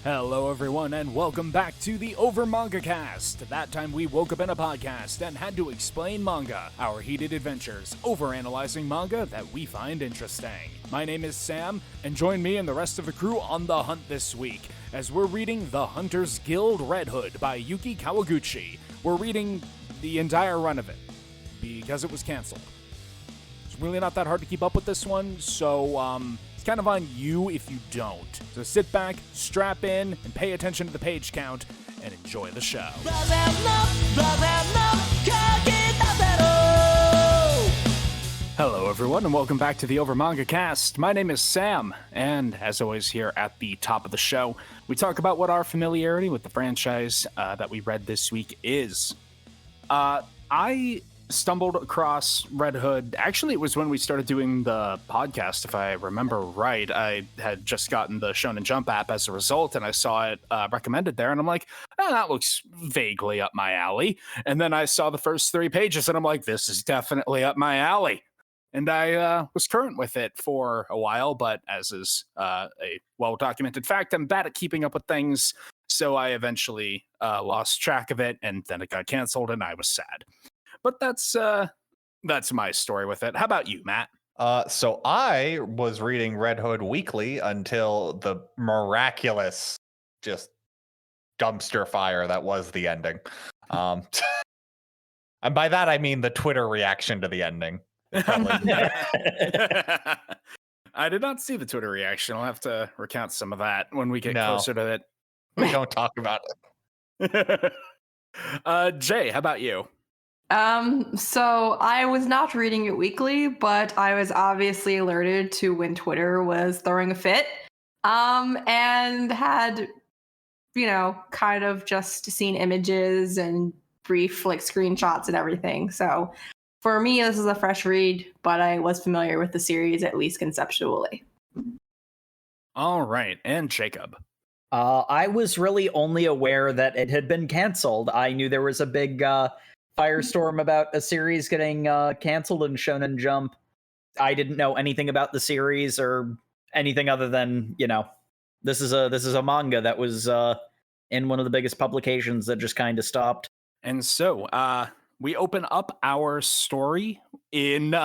Hello everyone and welcome back to the Over Manga Cast. That time we woke up in a podcast and had to explain manga, our heated adventures, overanalyzing manga that we find interesting. My name is Sam, and join me and the rest of the crew on the hunt this week, as we're reading The Hunter's Guild Red Hood by Yuki Kawaguchi. We're reading the entire run of it, because it was cancelled. It's really not that hard to keep up with this one, so it's kind of on you if you don't. So sit back, strap in, and pay attention to the page count, and enjoy the show. Hello everyone, and welcome back to the Over Manga Cast. My name is Sam, and as always here at the top of the show, we talk about what our familiarity with the franchise that we read this week is. I stumbled across Red Hood. Actually, it was when we started doing the podcast, if I remember right. I had just gotten the Shonen Jump app as a result, and I saw it recommended there, and I'm like, oh, that looks vaguely up my alley. And then I saw the first 3 pages, and I'm like, this is definitely up my alley. And I was current with it for a while, but as is a well-documented fact, I'm bad at keeping up with things, so I eventually lost track of it, and then it got canceled, and I was sad. But that's my story with it. How about you, Matt? So I was reading Red Hood weekly until the miraculous, just dumpster fire that was the ending. And by that I mean the Twitter reaction to the ending. I did not see the Twitter reaction. I'll have to recount some of that when we get closer to it. We don't talk about it. Jay, how about you? So I was not reading it weekly, but I was obviously alerted to when Twitter was throwing a fit. And had, kind of just seen images and brief screenshots and everything. So for me, this is a fresh read, but I was familiar with the series, at least conceptually. All right. And Jacob? I was really only aware that it had been canceled. I knew there was a big firestorm about a series getting canceled in Shonen Jump. I didn't know anything about the series or anything other than, this is a manga that was in one of the biggest publications that just kind of stopped. And so, we open up our story in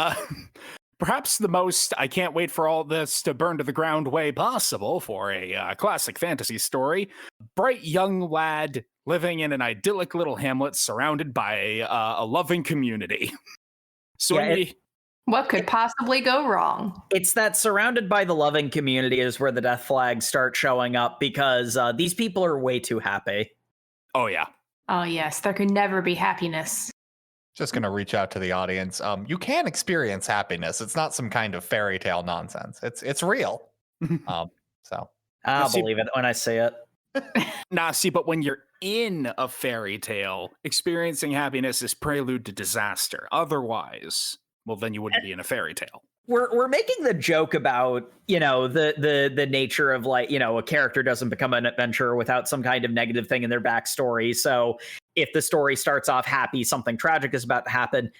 perhaps the most I can't wait for all this to burn to the ground way possible for a classic fantasy story. Bright young lad living in an idyllic little hamlet surrounded by a loving community. So what could possibly go wrong? It's that surrounded by the loving community is where the death flags start showing up, because these people are way too happy. Oh, yeah. Oh, yes. There could never be happiness. Just going to reach out to the audience. You can experience happiness. It's not some kind of fairy tale nonsense. It's real. So I'll believe it when I say it. But when you're in a fairy tale, experiencing happiness is prelude to disaster. Otherwise, well, then you wouldn't be in a fairy tale. We're making the joke about, the nature of a character doesn't become an adventurer without some kind of negative thing in their backstory. So if the story starts off happy, something tragic is about to happen.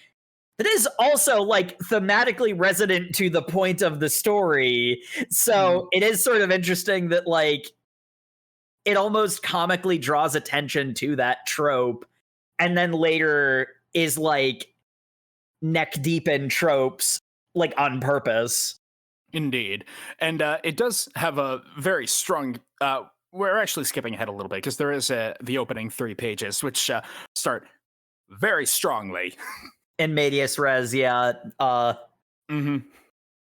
That is also thematically resonant to the point of the story. So it is sort of interesting that it almost comically draws attention to that trope, and then later is neck deep in tropes on purpose. Indeed. And it does have a very strong we're actually skipping ahead a little bit because there is the opening 3 pages which start very strongly in medias res.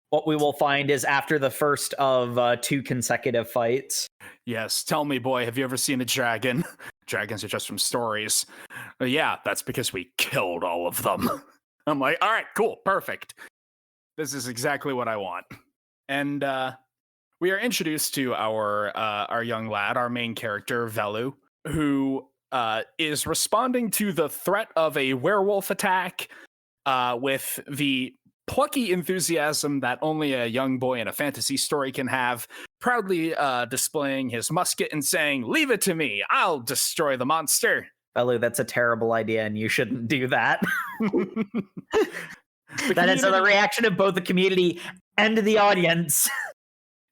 What we will find is after the first of 2 consecutive fights. Yes, tell me, boy, have you ever seen a dragon? Dragons are just from stories. Yeah, that's because we killed all of them. I'm like, all right, cool, perfect. This is exactly what I want. And we are introduced to our young lad, our main character, Velu, who is responding to the threat of a werewolf attack with the plucky enthusiasm that only a young boy in a fantasy story can have, proudly displaying his musket and saying, "Leave it to me, I'll destroy the monster." Velu, that's a terrible idea and you shouldn't do that. That is the reaction of both the community and the audience.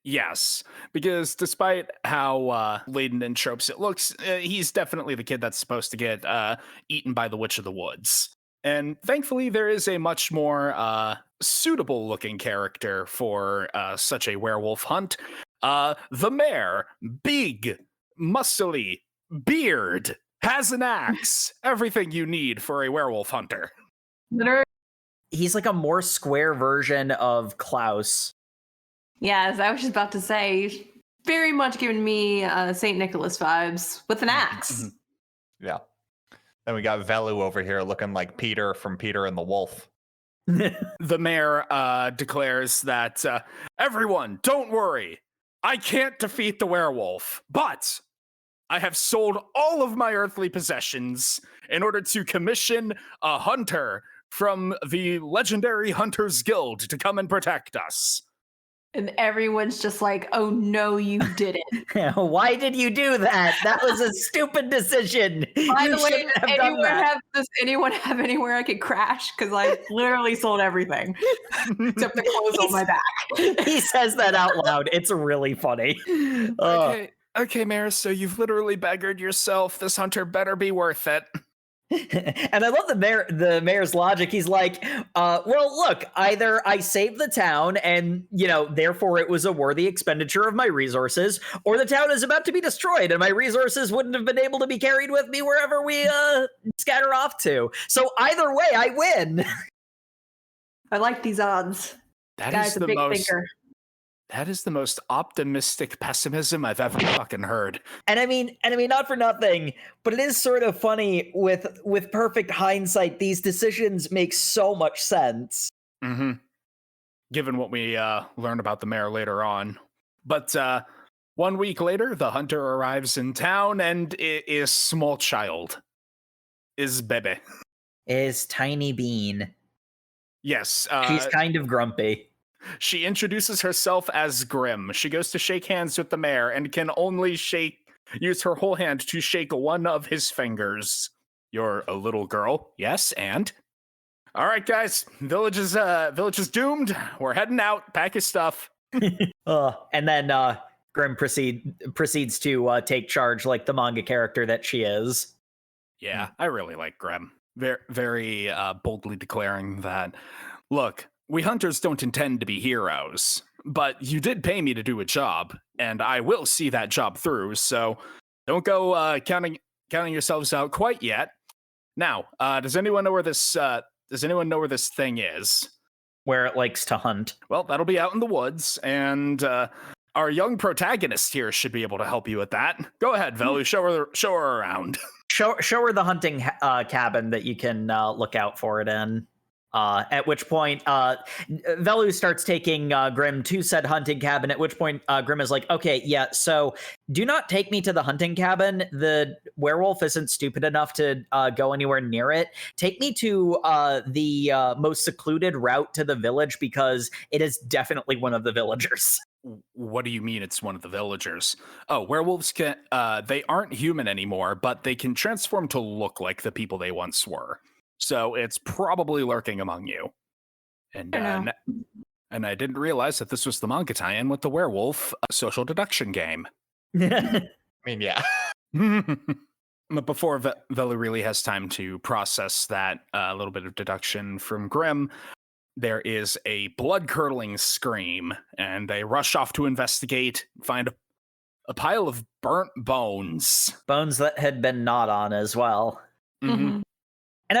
Yes, because despite how laden in tropes it looks, he's definitely the kid that's supposed to get eaten by the Witch of the Woods. And thankfully, there is a much more suitable looking character for such a werewolf hunt. The mayor, big, muscly, beard, has an axe, everything you need for a werewolf hunter. Literally. He's like a more square version of Klaus. Yes, I was just about to say, he's very much giving me St. Nicholas vibes with an axe. Yeah. Then we got Velu over here looking like Peter from Peter and the Wolf. The mayor declares that everyone, don't worry. I can't defeat the werewolf, but I have sold all of my earthly possessions in order to commission a hunter from the legendary Hunters Guild to come and protect us. And everyone's just like, oh no, you didn't. Why did you do that? That was a stupid decision. By the way, does anyone have anywhere I could crash? Because I literally sold everything except the clothes on my back. He says that out loud. It's really funny. Okay, Mayor, so you've literally beggared yourself. This hunter better be worth it. And I love the mayor's logic. He's like, well, look, either I saved the town and, therefore it was a worthy expenditure of my resources, or the town is about to be destroyed and my resources wouldn't have been able to be carried with me wherever we scatter off to. So either way, I win. I like these odds. That Guy's is a the big most thinker. That is the most optimistic pessimism I've ever fucking heard. And I mean, not for nothing, but it is sort of funny with perfect hindsight. These decisions make so much sense. Mm-hmm. Given what we learn about the mayor later on. But 1 week later, the hunter arrives in town, and it is small child. Is Bebe. Is Tiny Bean. Yes. She's kind of grumpy. She introduces herself as Grim. She goes to shake hands with the mayor and can only use her whole hand to shake one of his fingers. You're a little girl, yes, and? All right, guys, village is doomed. We're heading out. Pack your stuff. And then Grim proceeds to take charge like the manga character that she is. Yeah, I really like Grim. Very, very boldly declaring that, look, we hunters don't intend to be heroes, but you did pay me to do a job, and I will see that job through, so don't go counting yourselves out quite yet. Now, does anyone know where this thing is? Where it likes to hunt. Well, that'll be out in the woods, and our young protagonist here should be able to help you with that. Go ahead, Velu, show her around. Show her the hunting cabin that you can look out for it in. At which point, Velu starts taking Grim to said hunting cabin, at which point Grim is like, okay, yeah, so do not take me to the hunting cabin. The werewolf isn't stupid enough to go anywhere near it. Take me to the most secluded route to the village, because it is definitely one of the villagers. What do you mean it's one of the villagers? Oh, werewolves they aren't human anymore, but they can transform to look like the people they once were. So it's probably lurking among you. And I didn't realize that this was the manga tie-in with the werewolf social deduction game. I mean, yeah. But before Velu really has time to process that little bit of deduction from Grim, there is a blood-curdling scream, and they rush off to investigate, find a pile of burnt bones. Bones that had been gnawed on as well. Mm-hmm. And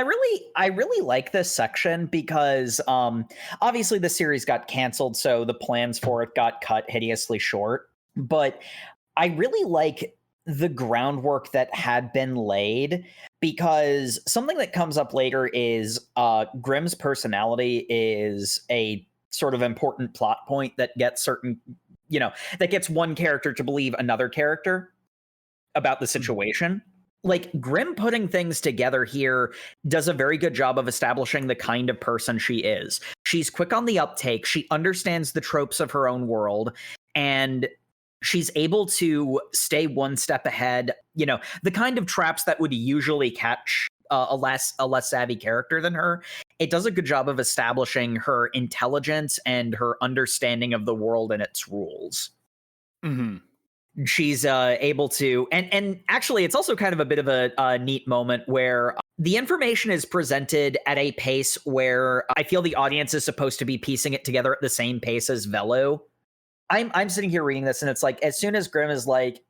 I really like this section because obviously the series got canceled, so the plans for it got cut hideously short. But I really like the groundwork that had been laid, because something that comes up later is Grimm's personality is a sort of important plot point that gets that gets one character to believe another character about the situation. Like, Grim putting things together here does a very good job of establishing the kind of person she is. She's quick on the uptake. She understands the tropes of her own world, and she's able to stay one step ahead. The kind of traps that would usually catch a less savvy character than her. it does a good job of establishing her intelligence and her understanding of the world and its rules. Mm-hmm. She's able to, and actually it's also kind of a bit of a neat moment where the information is presented at a pace where I feel the audience is supposed to be piecing it together at the same pace as Velu. I'm sitting here reading this, and it's like, as soon as Grimm is like,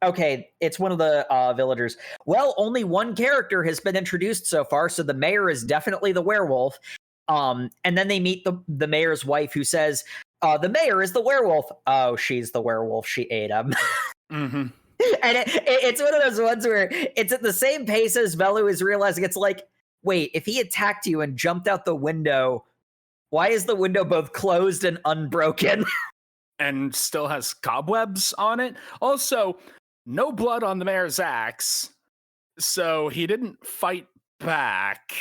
okay, it's one of the villagers. Well, only one character has been introduced so far, so the mayor is definitely the werewolf. And then they meet the mayor's wife, who says, the mayor is the werewolf. Oh, she's the werewolf. She ate him. Mm-hmm. And it's one of those ones where it's at the same pace as Velu is realizing. It's like, wait, if he attacked you and jumped out the window, why is the window both closed and unbroken? And still has cobwebs on it. Also, no blood on the mayor's axe, so he didn't fight back.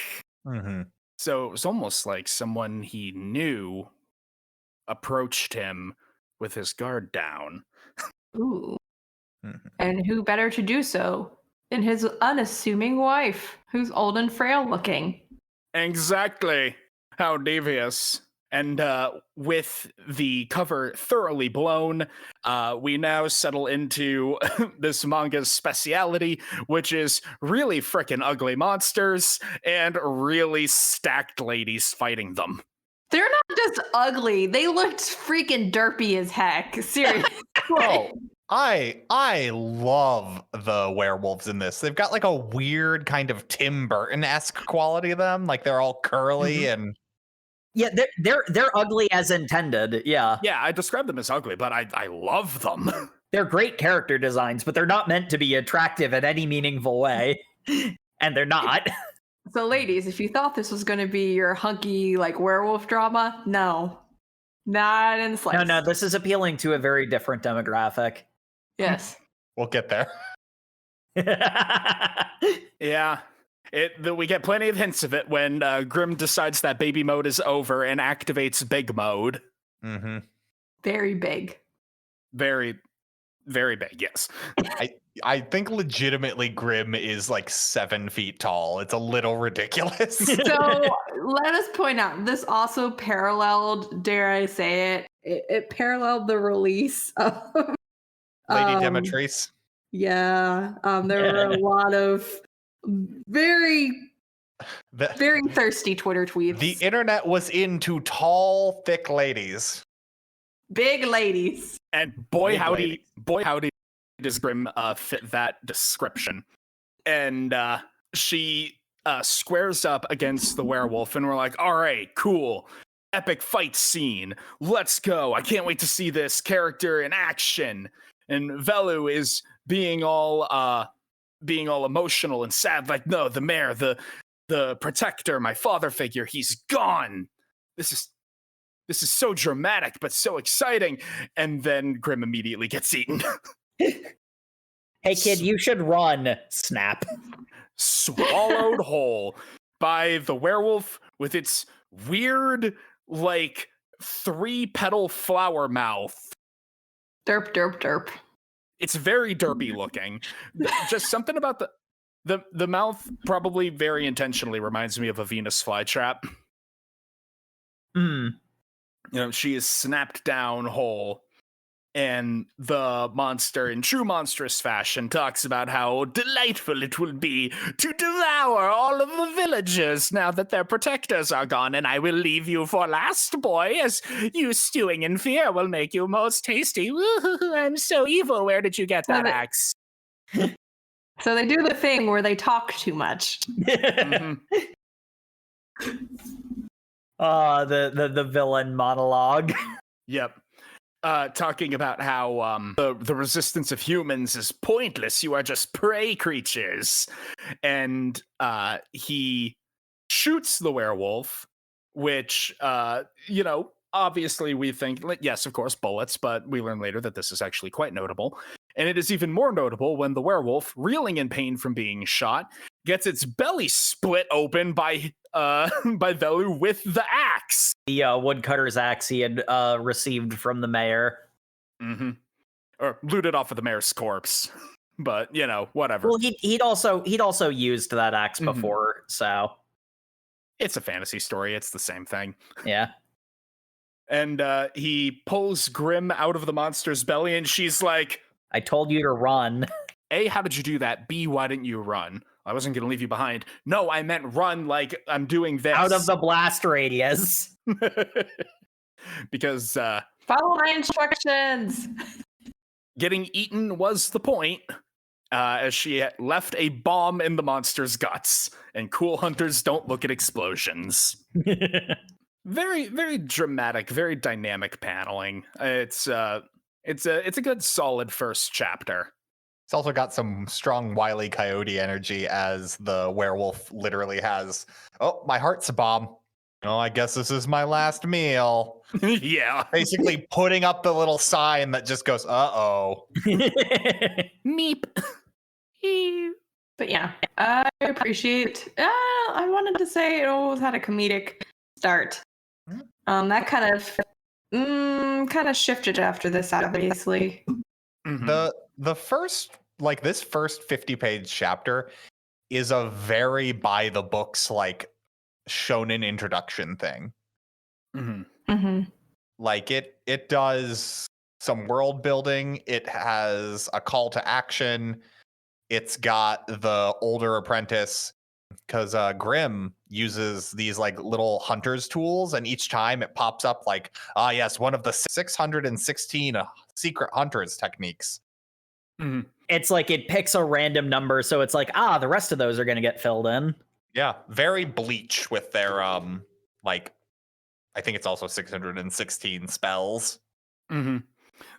Mm-hmm. So it was almost like someone he knew approached him with his guard down. Ooh. Mm-hmm. And who better to do so than his unassuming wife, who's old and frail looking? Exactly. How devious. And with the cover thoroughly blown, we now settle into this manga's speciality, which is really frickin' ugly monsters and really stacked ladies fighting them. They're not just ugly; they looked freaking derpy as heck. Seriously. Oh, I love the werewolves in this. They've got like a weird kind of Tim Burton-esque quality to them. Like they're all curly and Yeah, they're ugly as intended. Yeah. Yeah, I describe them as ugly, but I love them. They're great character designs, but they're not meant to be attractive in any meaningful way. And they're not. So, ladies, if you thought this was going to be your hunky like werewolf drama, no, not in the slightest. No, this is appealing to a very different demographic. Yes. we'll get there. Yeah. We get plenty of hints of it when Grimm decides that baby mode is over and activates big mode. Mm-hmm. Very big. Very, very big, yes. I think legitimately Grimm is like 7 feet tall. It's a little ridiculous. So let us point out, this also paralleled, dare I say it, it paralleled the release of Lady Demetrice. Yeah. There were a lot of very thirsty Twitter tweets. The internet was into tall, thick ladies. Big ladies. And boy howdy does Grimm fit that description. And she squares up against the werewolf, and we're like, all right, cool. Epic fight scene. Let's go. I can't wait to see this character in action. And Velu is being all emotional and sad, like, no, the mayor, the protector, my father figure, he's gone. This is so dramatic, but so exciting. And then Grimm immediately gets eaten. Hey kid, you should run. Snap. Swallowed whole by the werewolf with its weird, like, 3-petal flower mouth. Derp, derp, derp. It's very derpy looking. Just something about the mouth probably very intentionally reminds me of a Venus flytrap. Hmm. You know, she is snapped down whole, and the monster, in true monstrous fashion, talks about how delightful it will be to devour all of the villagers now that their protectors are gone, and I will leave you for last, boy, as you stewing in fear will make you most tasty. Woo-hoo-hoo, I'm so evil. Where did you get that axe? So they do the thing where they talk too much. Mm-hmm. The villain monologue. Yep. Talking about how the resistance of humans is pointless. You are just prey creatures. And he shoots the werewolf, which, obviously we think, yes, of course, bullets, but we learn later that this is actually quite notable. And it is even more notable when the werewolf, reeling in pain from being shot, gets its belly split open by Velu with the axe. The woodcutter's axe he had received from the mayor. Mm-hmm. Or looted off of the mayor's corpse. But, whatever. Well, he'd also used that axe before, so. It's a fantasy story. It's the same thing. Yeah. And he pulls Grim out of the monster's belly, and she's like, I told you to run. A, how did you do that? B, why didn't you run? I wasn't going to leave you behind. No, I meant run like I'm doing this. Out of the blast radius. Because Follow my instructions. getting eaten was the point, as she left a bomb in the monster's guts. And cool hunters don't look at explosions. Very, very dramatic, very dynamic paneling. It's a good, solid first chapter. It's also got some strong Wile E. Coyote energy as the werewolf literally has, oh, my heart's a bomb. Oh, I guess this is my last meal. Yeah. Basically putting up the little sign that just goes, uh-oh. Meep. But yeah, I appreciate. I wanted to say it always had a comedic start. That kind of shifted after this, obviously. Mhm. The first, like this first 50-page chapter is a very by the books, like shonen introduction thing. Mhm. Mm-hmm. Like it does some world building. It has a call to action. It's got the older apprentice, because Grim uses these like little hunter's tools, and each time it pops up like, yes, one of the 616 secret hunters techniques. Mhm. It's like it picks a random number, so it's like, the rest of those are going to get filled in. Yeah, very Bleach with their like, I think it's also 616 spells. Mhm.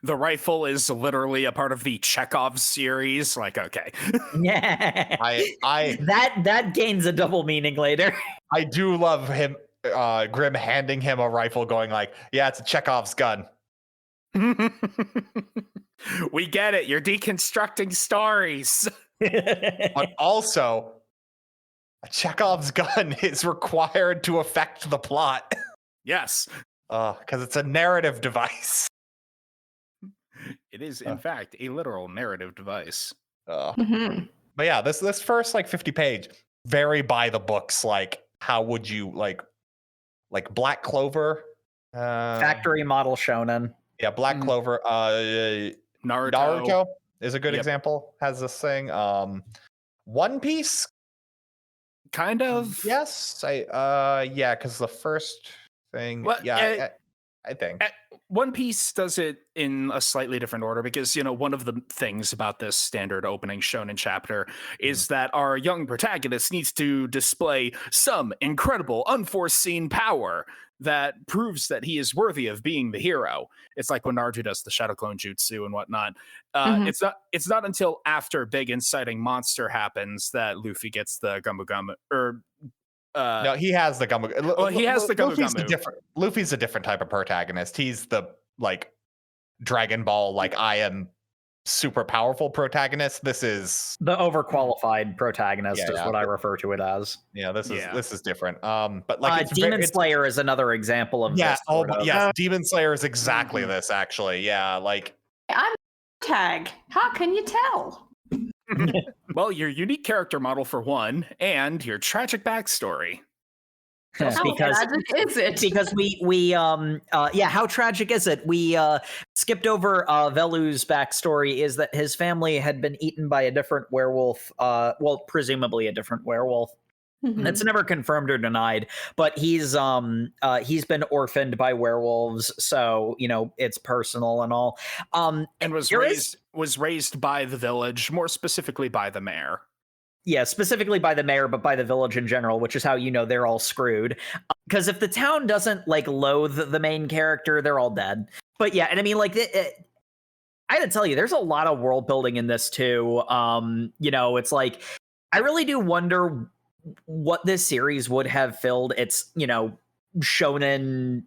The rifle is literally a part of the Chekhov series. Like, okay. Yeah. I that gains a double meaning later. I do love him, Grim handing him a rifle, going like, yeah, it's a Chekhov's gun. We get it. You're deconstructing stories. But also, a Chekhov's gun is required to affect the plot. Yes. Because it's a narrative device. It is, in fact, a literal narrative device. Mm-hmm. But yeah, this first like 50 page, very by the books. Like, how would you like Black Clover? Factory model shonen. Yeah, Black Clover. Naruto is a good example. Has this thing. One Piece. Kind of. Yes. Because the first thing. Well, I think. One Piece does it in a slightly different order because, one of the things about this standard opening shonen chapter is that our young protagonist needs to display some incredible, unforeseen power that proves that he is worthy of being the hero. It's like when Naruto does the Shadow Clone Jutsu and whatnot. It's not until after big inciting monster happens that Luffy gets the Gumu Gumu, or no, he has the Gumu. Well, he has the Gumu Gumu. Luffy's a different type of protagonist. He's the like Dragon Ball, like I am super powerful protagonist. This is the overqualified protagonist is what I refer to it as. Yeah, this is different. But like Demon Slayer is another example of this. Yes, Demon Slayer is exactly this actually. Yeah, like I'm tag. How can you tell? Well, your unique character model for one, and your tragic backstory. How tragic is it? Because we how tragic is it? We skipped over Velu's backstory is that his family had been eaten by a different werewolf, presumably a different werewolf. Mm-hmm. It's never confirmed or denied, but he's been orphaned by werewolves, so it's personal and all. And was raised by the village, more specifically by the mayor. Yeah, specifically by the mayor, but by the village in general, which is how they're all screwed. Because if the town doesn't loathe the main character, they're all dead. But yeah, and I mean, I gotta tell you, there's a lot of world building in this too. It's like I really do wonder what this series would have filled its shonen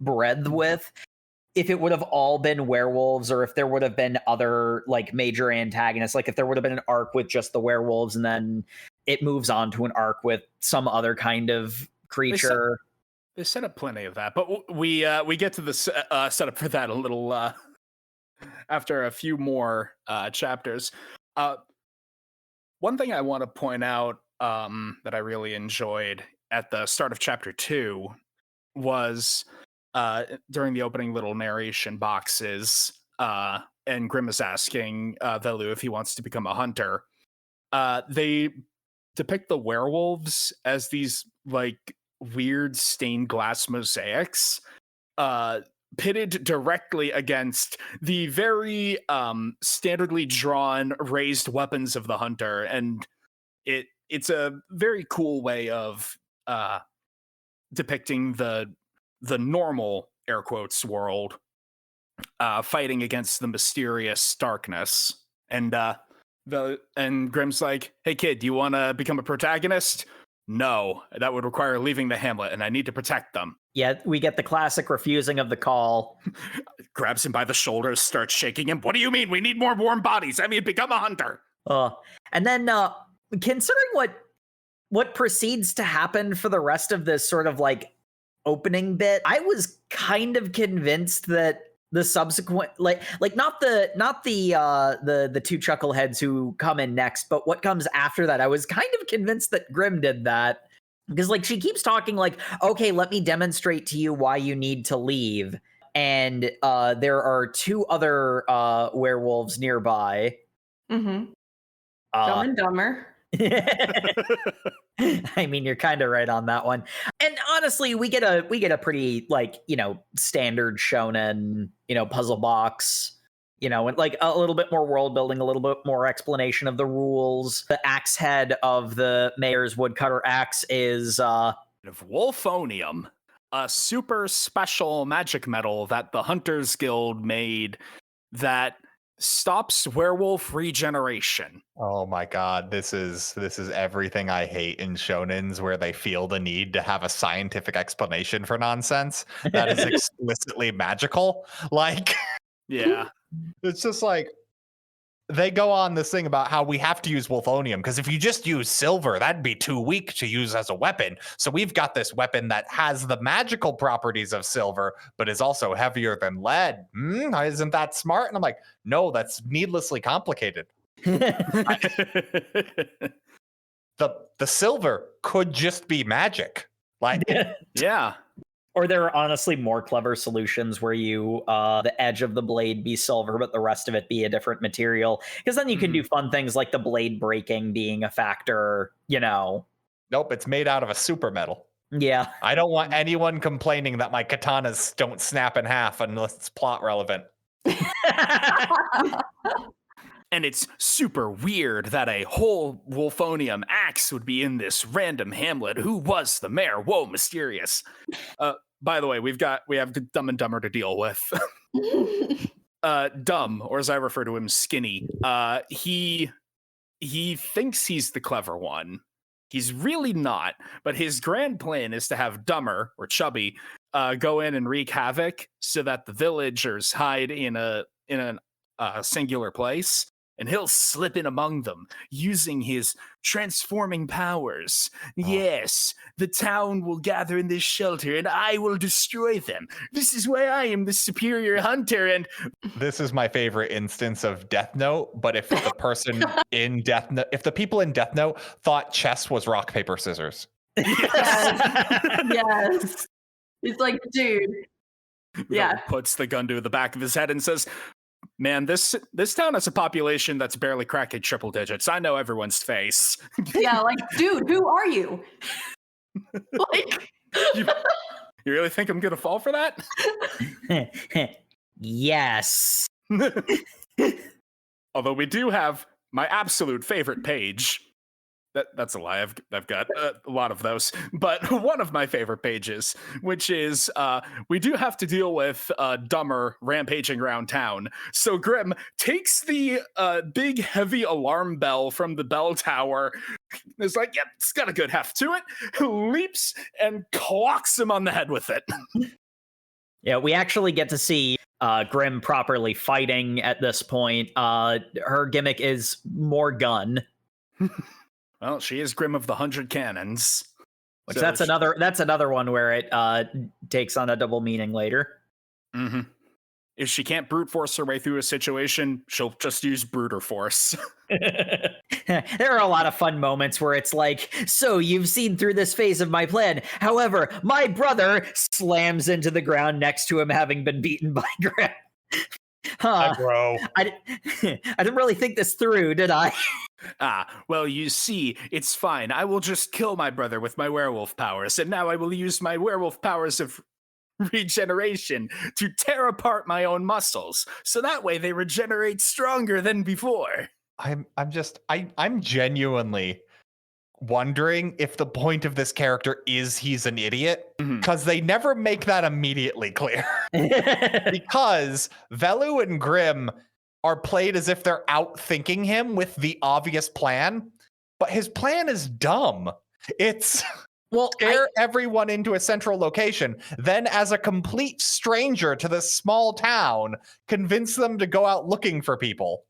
breadth with if it would have all been werewolves, or if there would have been other major antagonists, if there would have been an arc with just the werewolves and then it moves on to an arc with some other kind of creature. They set up plenty of that, but we get to the setup for that a little after a few more chapters. One thing I want to point out that I really enjoyed at the start of chapter 2 was during the opening little narration boxes, and Grimm is asking Velu if he wants to become a hunter. They depict the werewolves as these like weird stained glass mosaics, pitted directly against the very standardly drawn raised weapons of the hunter, and it's a very cool way of depicting the normal air quotes world fighting against the mysterious darkness. And Grimm's like, "Hey kid, do you want to become a protagonist?" "No, that would require leaving the hamlet, and I need to protect them." Yeah, we get the classic refusing of the call. Grabs him by the shoulders, starts shaking him. "What do you mean? We need more warm bodies. I mean, become a hunter." And then considering what proceeds to happen for the rest of this sort of like opening bit, I was kind of convinced that the subsequent like not the two chuckleheads who come in next, but what comes after that, I was kind of convinced that Grimm did that. Because like she keeps talking like, "Okay, let me demonstrate to you why you need to leave." And there are 2 other werewolves nearby. Mm-hmm. Dumb and Dumber. I mean, you're kind of right on that one. And honestly, we get a pretty like, standard shonen, puzzle box, and like a little bit more world building, a little bit more explanation of the rules. The axe head of the mayor's woodcutter axe is of wolfonium, a super special magic metal that the Hunters Guild made that stops werewolf regeneration. Oh my god, this is everything I hate in shonens, where they feel the need to have a scientific explanation for nonsense that is explicitly magical. Like, yeah, it's just like they go on this thing about how we have to use wolfonium because if you just use silver, that'd be too weak to use as a weapon. So we've got this weapon that has the magical properties of silver, but is also heavier than lead. Isn't that smart? And I'm like, no, that's needlessly complicated. The silver could just be magic. Like, yeah. Or there are honestly more clever solutions where you the edge of the blade be silver, but the rest of it be a different material. Because then you can do fun things like the blade breaking being a factor, Nope, it's made out of a super metal. Yeah. I don't want anyone complaining that my katanas don't snap in half unless it's plot relevant. And it's super weird that a whole wolfonium axe would be in this random hamlet. Who was the mayor? Whoa, mysterious. By the way, we have Dumb and Dumber to deal with. Dumb, or as I refer to him, Skinny. He thinks he's the clever one. He's really not, but his grand plan is to have Dumber, or Chubby, go in and wreak havoc so that the villagers hide in a singular place. And he'll slip in among them using his transforming powers. Yes, the town will gather in this shelter and I will destroy them. This is why I am the superior hunter. And this is my favorite instance of Death Note. But if the person in Death Note, if the people in Death Note thought chess was rock, paper, scissors. Yes. It's like, dude. Yeah. Puts the gun to the back of his head and says, "Man, this town has a population that's barely cracking triple digits. I know everyone's face." Yeah, like, dude, who are you? Like, you really think I'm gonna fall for that? Yes. Although we do have my absolute favorite page. That's a lie. I've got a lot of those, but one of my favorite pages, which is we do have to deal with Dumber rampaging around town. So Grimm takes the big heavy alarm bell from the bell tower. It's like, yep, it's got a good heft to it. Leaps and clocks him on the head with it. Yeah, we actually get to see Grimm properly fighting at this point. Her gimmick is more gun. Well, she is Grimm of the 100 Cannons. Which so that's another one where it takes on a double meaning later. Mm-hmm. if she can't brute force her way through a situation, she'll just use brute force. There are a lot of fun moments where it's like, so you've seen through this phase of my plan. However, my brother slams into the ground next to him, having been beaten by Grim. Hi, bro. I didn't really think this through, did I? Well, you see, it's fine. I will just kill my brother with my werewolf powers, and now I will use my werewolf powers of regeneration to tear apart my own muscles, so that way they regenerate stronger than before. I'm genuinely wondering if the point of this character is he's an idiot, because they never make that immediately clear. Because Velu and Grim are played as if they're outthinking him with the obvious plan, but his plan is dumb. It's scare everyone into a central location, then as a complete stranger to this small town, convince them to go out looking for people.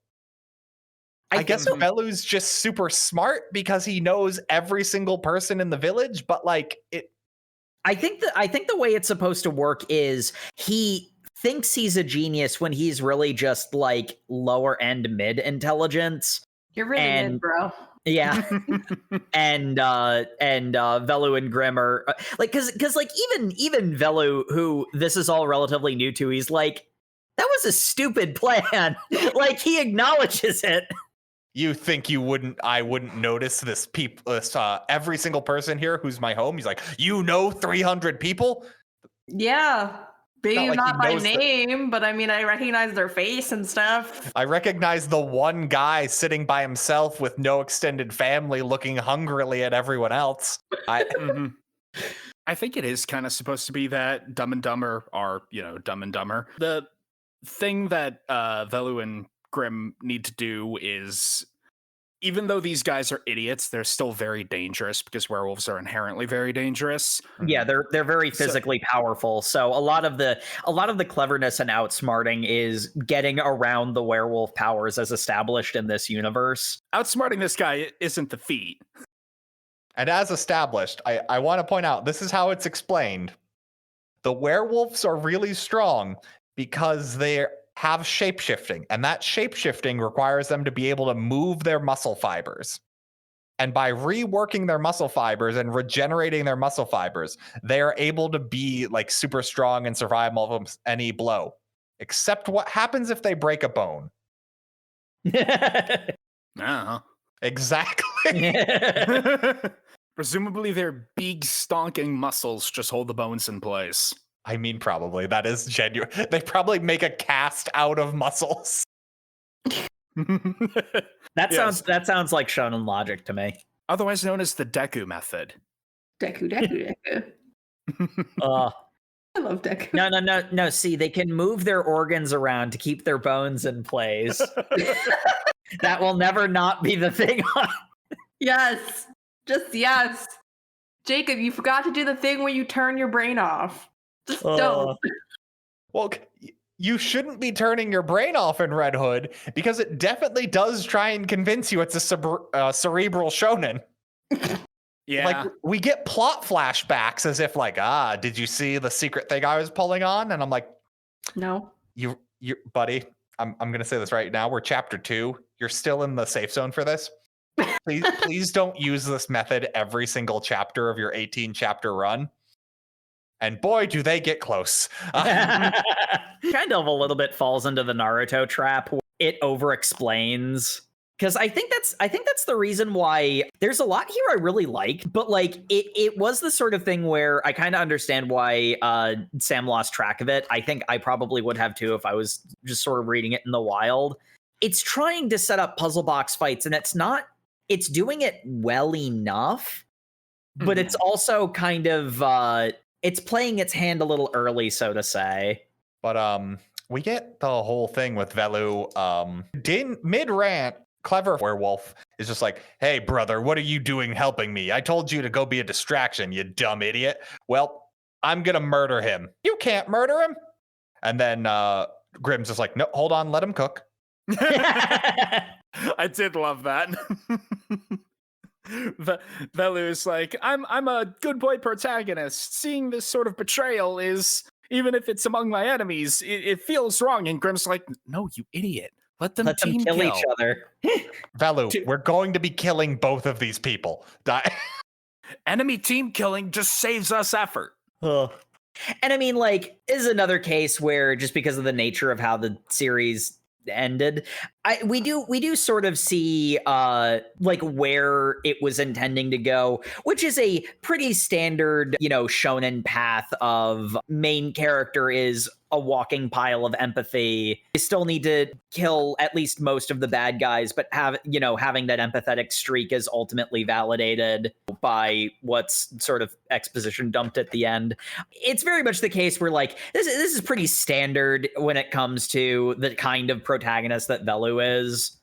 I guess Velu's just super smart because he knows every single person in the village, but like it. I think the way it's supposed to work is he thinks he's a genius when he's really just like lower end mid intelligence. You're really mid, bro. Yeah. and Velu and Grim are like, because like even Velu, who this is all relatively new to, he's like, that was a stupid plan. Like, he acknowledges it. You think I wouldn't notice this every single person here who's my home? He's like, 300 people? Yeah. Maybe not by name, but I mean, I recognize their face and stuff. I recognize the one guy sitting by himself with no extended family looking hungrily at everyone else. I think it is kind of supposed to be that Dumb and Dumber are, Dumb and Dumber. The thing that Velu and Grim need to do is, even though these guys are idiots, they're still very dangerous because werewolves are inherently very dangerous. Yeah, they're very physically powerful. So a lot of the cleverness and outsmarting is getting around the werewolf powers as established in this universe. Outsmarting this guy isn't the feat. And as established, I want to point out, this is how it's explained. The werewolves are really strong because they have shape-shifting, and that shape-shifting requires them to be able to move their muscle fibers. And by reworking their muscle fibers and regenerating their muscle fibers, they are able to be like super strong and survive any blow. Except what happens if they break a bone? Exactly. Presumably their big stonking muscles just hold the bones in place. I mean, probably. That is genuine. They probably make a cast out of muscles. That sounds like shonen logic to me. Otherwise known as the Deku method. Deku. I love Deku. No. See, they can move their organs around to keep their bones in place. That will never not be the thing. Yes. Just yes. Jacob, you forgot to do the thing where you turn your brain off. Just don't. Well, you shouldn't be turning your brain off in Red Hood because it definitely does try and convince you it's a cerebral shonen. Yeah. Like, we get plot flashbacks as if like, did you see the secret thing I was pulling on? And I'm like, no. You buddy, I'm going to say this right now. We're chapter 2. You're still in the safe zone for this. Please don't use this method every single chapter of your 18 chapter run. And boy, do they get close. Kind of a little bit falls into the Naruto trap. It over-explains. Because I think that's the reason why there's a lot here I really like, but like it was the sort of thing where I kind of understand why Sam lost track of it. I think I probably would have too if I was just sort of reading it in the wild. It's trying to set up puzzle box fights, and it's doing it well enough, but it's also kind of it's playing its hand a little early, so to say. But we get the whole thing with Velu. Mid-rant, clever werewolf is just like, hey, brother, what are you doing helping me? I told you to go be a distraction, you dumb idiot. Well, I'm going to murder him. You can't murder him. And then Grim's just like, no, hold on, let him cook. I did love that. Velu's like, I'm a good boy protagonist. Seeing this sort of betrayal is even if it's among my enemies, it feels wrong. And Grimm's like, no, you idiot. Let them team kill each other. Velu, we're going to be killing both of these people. Enemy team killing just saves us effort. Ugh. And I mean, like, is another case where just because of the nature of how the series ended, we do sort of see like where it was intending to go, which is a pretty standard, shonen path of main character is a walking pile of empathy. You still need to kill at least most of the bad guys, but having that empathetic streak is ultimately validated by what's sort of exposition dumped at the end. It's very much the case where like this is pretty standard when it comes to the kind of protagonist that Velu is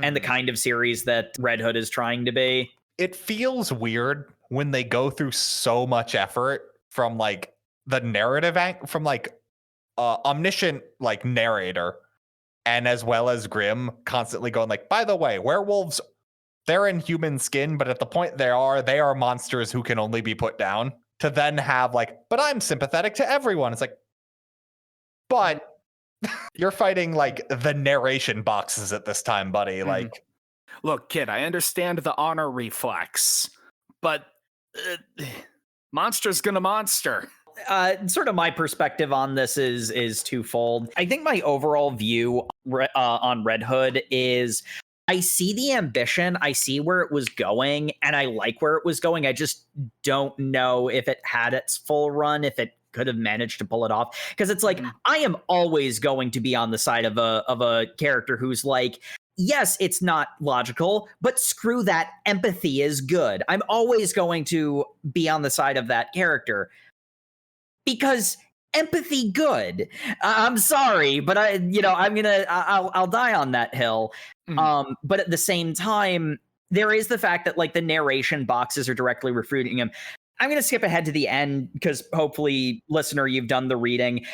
and the kind of series that Red Hood is trying to be. It feels weird when they go through so much effort from like the narrative from like omniscient like narrator and as well as Grimm constantly going like, by the way, werewolves, they're in human skin, but at the point they are monsters who can only be put down, to then have like, but I'm sympathetic to everyone. It's like, but you're fighting like the narration boxes at this time, buddy. Like, look, kid, I understand the honor reflex, but monster's gonna monster. Sort of my perspective on this is twofold. I think my overall view on Red Hood is I see the ambition, I see where it was going, and I like where it was going. I just don't know if it had its full run, if it could have managed to pull it off. Because it's like, I am always going to be on the side of a character who's like, yes, it's not logical, but screw that, empathy is good. I'm always going to be on the side of that character. Because empathy good. I'm sorry, but I'll die on that hill. But at the same time, there is the fact that like the narration boxes are directly refuting him. I'm going to skip ahead to the end because hopefully, listener, you've done the reading.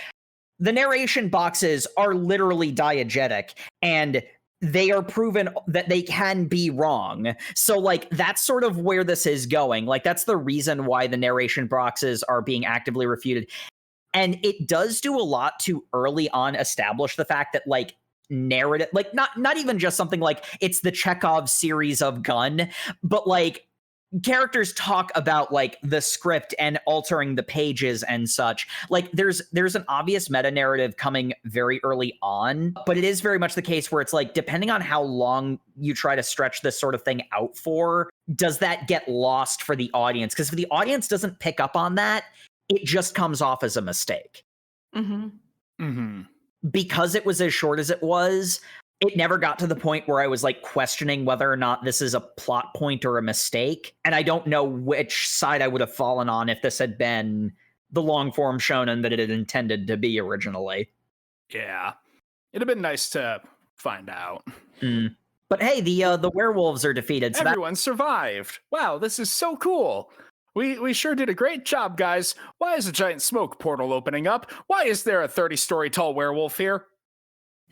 The narration boxes are literally diegetic, and they are proven that they can be wrong. So like that's sort of where this is going. Like that's the reason why the narration boxes are being actively refuted. And it does do a lot to early on establish the fact that like narrative, like not even just something like it's the Chekhov series of gun, but like characters talk about like the script and altering the pages and such. Like there's an obvious meta narrative coming very early on, but it is very much the case where it's like, depending on how long you try to stretch this sort of thing out for, does that get lost for the audience? Because if the audience doesn't pick up on that, it just comes off as a mistake. Because it was as short as it was, it never got to the point where I was like questioning whether or not this is a plot point or a mistake. And I don't know which side I would have fallen on if this had been the long form shonen that it had intended to be originally. Yeah. It'd have been nice to find out. But hey, the werewolves are defeated. So everyone survived. Wow, this is so cool. We sure did a great job, guys. Why is a giant smoke portal opening up? Why is there a 30-story tall werewolf here?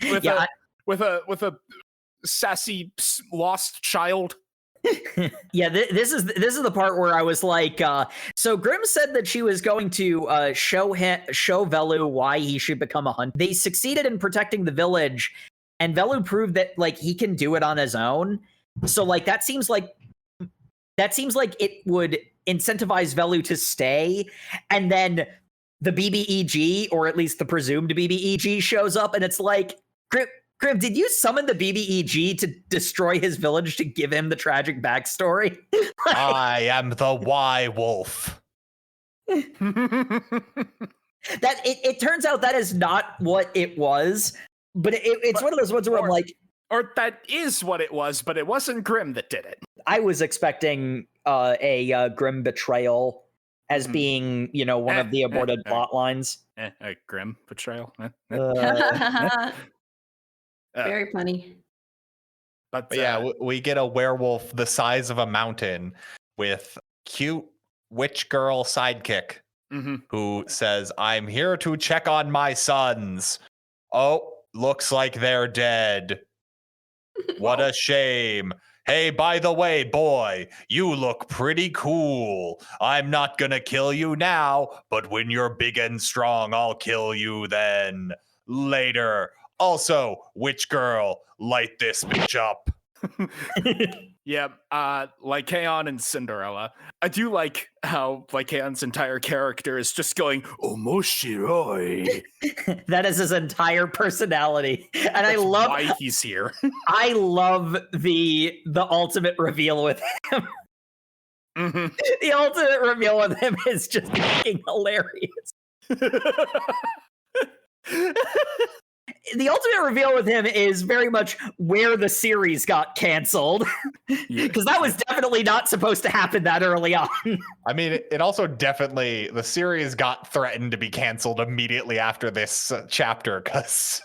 With a sassy lost child. Yeah, this is the part where I was like, so Grimm said that she was going to show Velu why he should become a hunter. They succeeded in protecting the village, and Velu proved that like he can do it on his own. So like that seems like it would incentivize Velu to stay, and then the BBEG, or at least the presumed BBEG, shows up, and it's like, Grimm, did you summon the BBEG to destroy his village to give him the tragic backstory? I am the Y Wolf. That it turns out that is not what it was, but it's one of those ones where I'm like, or that is what it was, but it wasn't Grimm that did it. I was expecting a Grimm betrayal as being, one of the aborted plot lines. A Grimm betrayal. Very funny. But yeah, we get a werewolf the size of a mountain with cute witch girl sidekick who says, I'm here to check on my sons. Oh, looks like they're dead. What a shame. Hey, by the way, boy, you look pretty cool. I'm not gonna kill you now, but when you're big and strong, I'll kill you then. Later. Also, witch girl, light this bitch up. Yeah, Lycaon and Cinderella. I do like how Lycaon's entire character is just going, Omoshiroi. That is his entire personality. And I That's love why he's here. I love the ultimate reveal with him. Mhm. The ultimate reveal with him is just fucking hilarious. The ultimate reveal with him is very much where the series got canceled. Because that was definitely not supposed to happen that early on. I mean, it also definitely, the series got threatened to be canceled immediately after this chapter because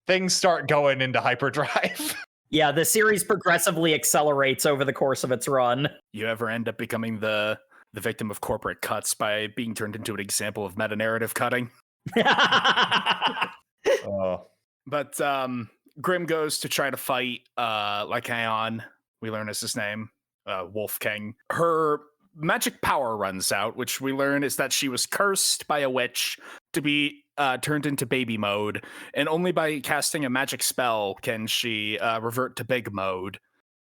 things start going into hyperdrive. Yeah, the series progressively accelerates over the course of its run. You ever end up becoming the victim of corporate cuts by being turned into an example of meta-narrative cutting? Oh. But Grim goes to try to fight Lycaon. We learn is his name, Wolf King. Her magic power runs out, which we learn is that she was cursed by a witch to be turned into baby mode, and only by casting a magic spell can she revert to big mode.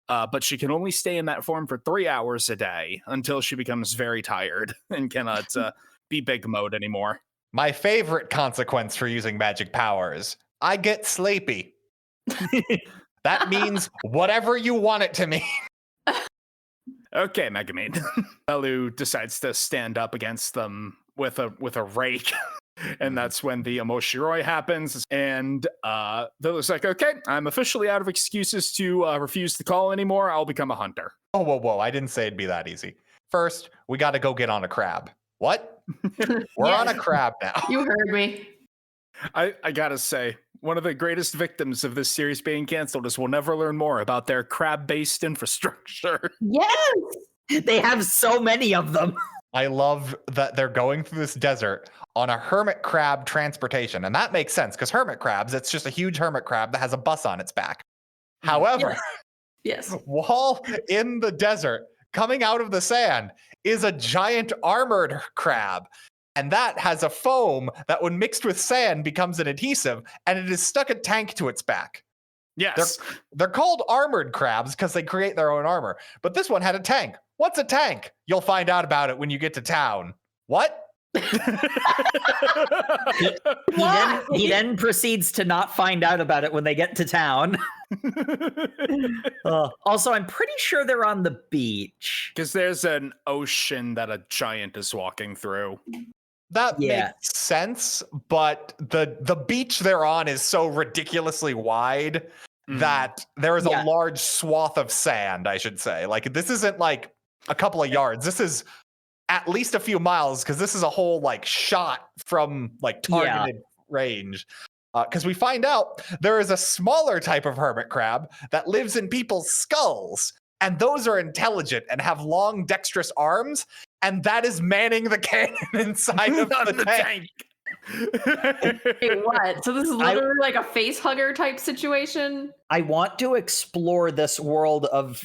But she can only stay in that form for 3 hours a day until she becomes very tired and cannot be big mode anymore. My favorite consequence for using magic powers, I get sleepy. That means whatever you want it to mean. Okay, Megumin. Belu decides to stand up against them with a rake. And that's when the Omoshiroi happens. And Belu's like, okay, I'm officially out of excuses to refuse the call anymore. I'll become a hunter. Oh, whoa. I didn't say it'd be that easy. First, we got to go get on a crab. What? We're on a crab now. You heard me. I gotta say, one of the greatest victims of this series being canceled is we'll never learn more about their crab-based infrastructure. Yes. They have so many of them. I love that they're going through this desert on a hermit crab transportation. And that makes sense because hermit crabs, it's just a huge hermit crab that has a bus on its back. However, Yes. while in the desert, coming out of the sand is a giant armored crab. And that has a foam that when mixed with sand becomes an adhesive, and it is stuck a tank to its back. Yes. They're called armored crabs because they create their own armor. But this one had a tank. What's a tank? You'll find out about it when you get to town. What? He then proceeds to not find out about it when they get to town. Also, I'm pretty sure they're on the beach. Because there's an ocean that a giant is walking through. That makes sense, but the beach they're on is so ridiculously wide that there is a large swath of sand, I should say. Like, this isn't like a couple of yards. This is at least a few miles because this is a whole like shot from like targeted range. Because we find out there is a smaller type of hermit crab that lives in people's skulls, and those are intelligent and have long dexterous arms, and that is manning the cannon inside of the tank. Wait, what? So this is literally like a face hugger type situation? I want to explore this world of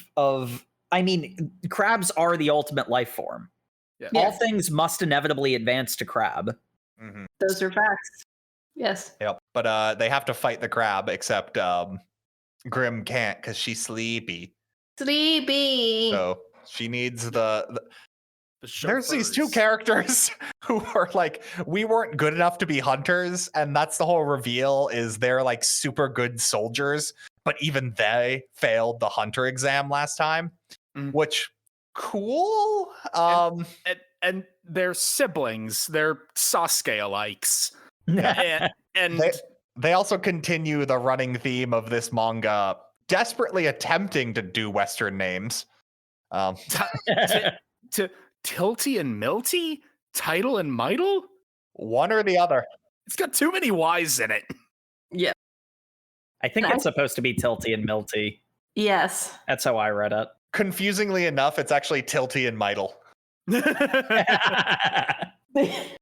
I mean, crabs are the ultimate life form. Yeah. All things must inevitably advance to crab. Mm-hmm. Those are facts. Yes. Yep. But they have to fight the crab, except Grim can't because she's sleepy. Sleepy. So she needs the there's these two chauffeurs. characters who are like, we weren't good enough to be hunters, and that's the whole reveal is they're like super good soldiers, but even they failed the hunter exam last time, which cool. And they're siblings. They're Sasuke alikes. and they also continue the running theme of this manga, desperately attempting to do Western names. to Tilty and Milty? Title and Midle? One or the other. It's got too many Y's in it. Yeah. I think it's supposed to be Tilty and Milty. Yes. That's how I read it. Confusingly enough, it's actually Tilty and Midle.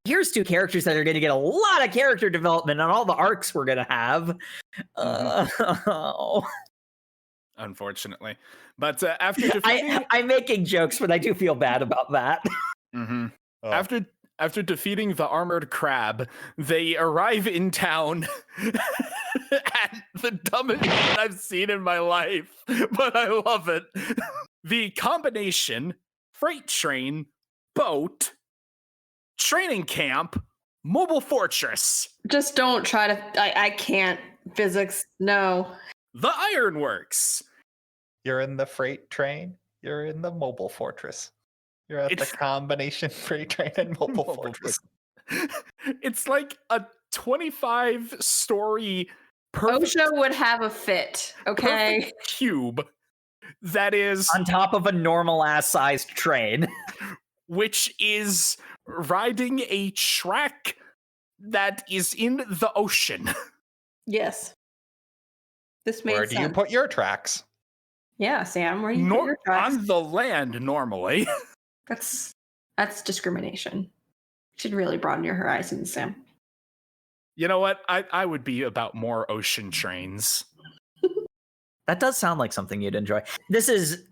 Here's two characters that are going to get a lot of character development on all the arcs we're going to have. unfortunately. But after defeating, I'm making jokes, but I do feel bad about that. Mhm. Oh. After defeating the armored crab, they arrive in town at the dumbest shit I've seen in my life, but I love it. The combination freight train, boat, training camp, mobile fortress, Just don't try to. I can't. Physics, no. the ironworks. You're in the freight train. You're in the mobile fortress. You're at the It's- combination freight train and mobile fortress. It's like a 25-story perfect, OSHA would have a fit, okay? perfect cube that is On top of a normal ass sized train. which is riding a track that is in the ocean. Yes. This made Where do sense. you put your tracks? Yeah, Sam, where do you put your tracks? On the land normally. That's discrimination. You should really broaden your horizons, Sam. You know what? I would be about more ocean trains. That does sound like something you'd enjoy. This is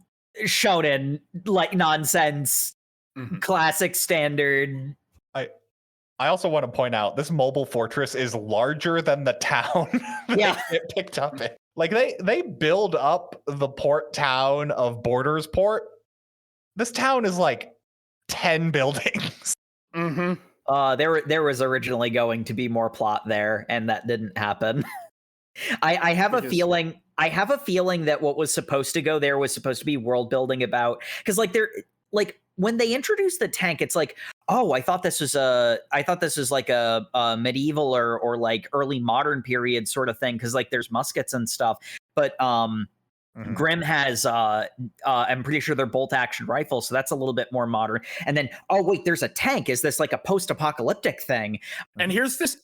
shonen, like nonsense, Mhm. classic standard. I also want to point out this mobile fortress is larger than the town Yeah. it picked up in. Like they build up the port town of Borders Port. This town is like 10 buildings. Mm-hmm. There was originally going to be more plot there, and that didn't happen. I have a Because- feeling. I have a feeling that what was supposed to go there was supposed to be world building about, because like when they introduced the tank, it's like, oh, I thought this was like a medieval or like early modern period sort of thing, because like there's muskets and stuff, but Mhm. Grimm has I'm pretty sure they're bolt action rifles, so that's a little bit more modern. And then, oh wait, there's a tank. Is this like a post-apocalyptic thing? And here's this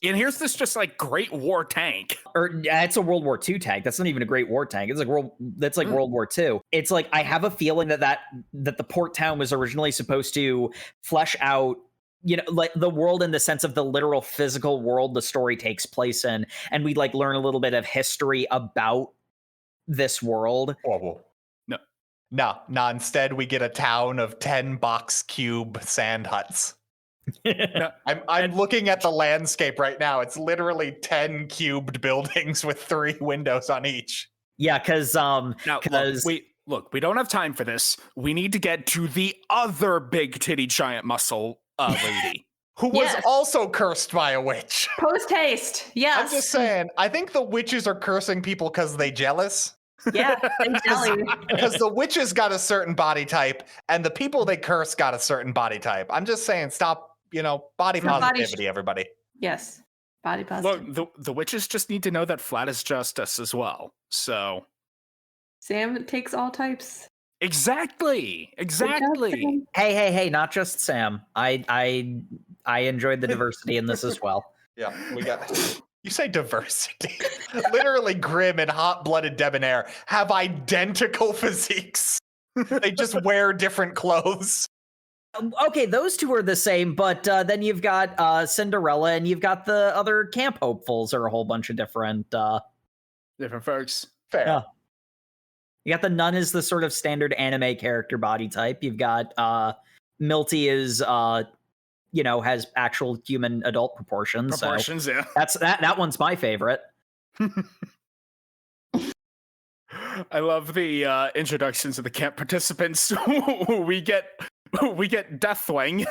just like Great War tank. Or yeah, it's a World War II tank. That's not even a Great War tank. It's like World War II. It's like I have a feeling that the port town was originally supposed to flesh out, you know, like the world in the sense of the literal physical world the story takes place in, and we like learn a little bit of history about this world. Whoa. No. Instead, we get a town of 10 box cube sand huts. I'm looking at the landscape right now. It's literally 10 cubed buildings with 3 windows on each. Yeah, because Now, look, we don't have time for this. We need to get to the other big titty giant muscle lady. Who was Yes. also cursed by a witch. Post haste. Yes. I'm just saying, I think the witches are cursing people because they jealous. Yeah, and jelly. Because the witches got a certain body type, and the people they curse got a certain body type. I'm just saying, stop, body Stop body positivity, everybody. Yes. Body positive. Look, the witches just need to know that flat is justice as well. So Sam takes all types. exactly. Good job, Sam. hey, not just Sam. I enjoyed the diversity in this as well. Yeah, we got. You say diversity. Literally, Grimm and hot-blooded debonair have identical physiques. They just wear different clothes. Okay, those two are the same, but then you've got Cinderella, and you've got the other camp hopefuls are a whole bunch of different. Different folks. Fair. Yeah. You got the nun is the sort of standard anime character body type. You've got Milty is has actual human adult proportions. Proportions, so yeah. that one's my favorite. I love the introductions of the camp participants. we get Deathwing,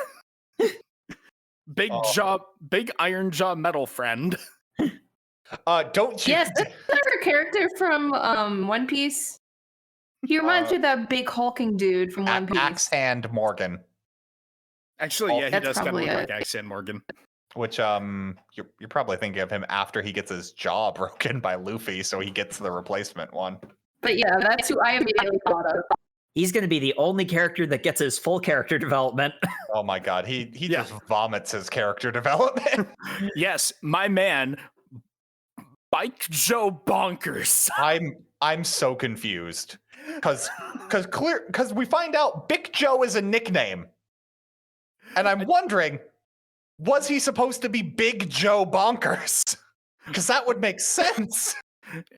big iron jaw metal friend. Don't you? Yes, that's another character from One Piece. He reminds me of that big hulking dude from One Piece. Axe Hand Morgan, Actually, yeah, he That's does kind of probably look like it. Accent Morgan. which you're probably thinking of him after he gets his jaw broken by Luffy, so he gets the replacement one. But yeah, that's who I immediately thought of. He's going to be the only character that gets his full character development. Oh my god, he Yeah. just vomits his character development. Yes, my man, Bike Joe Bonkers. I'm so confused because we find out Big Joe is a nickname, and I'm wondering, was he supposed to be Big Joe Bonkers? Because that would make sense.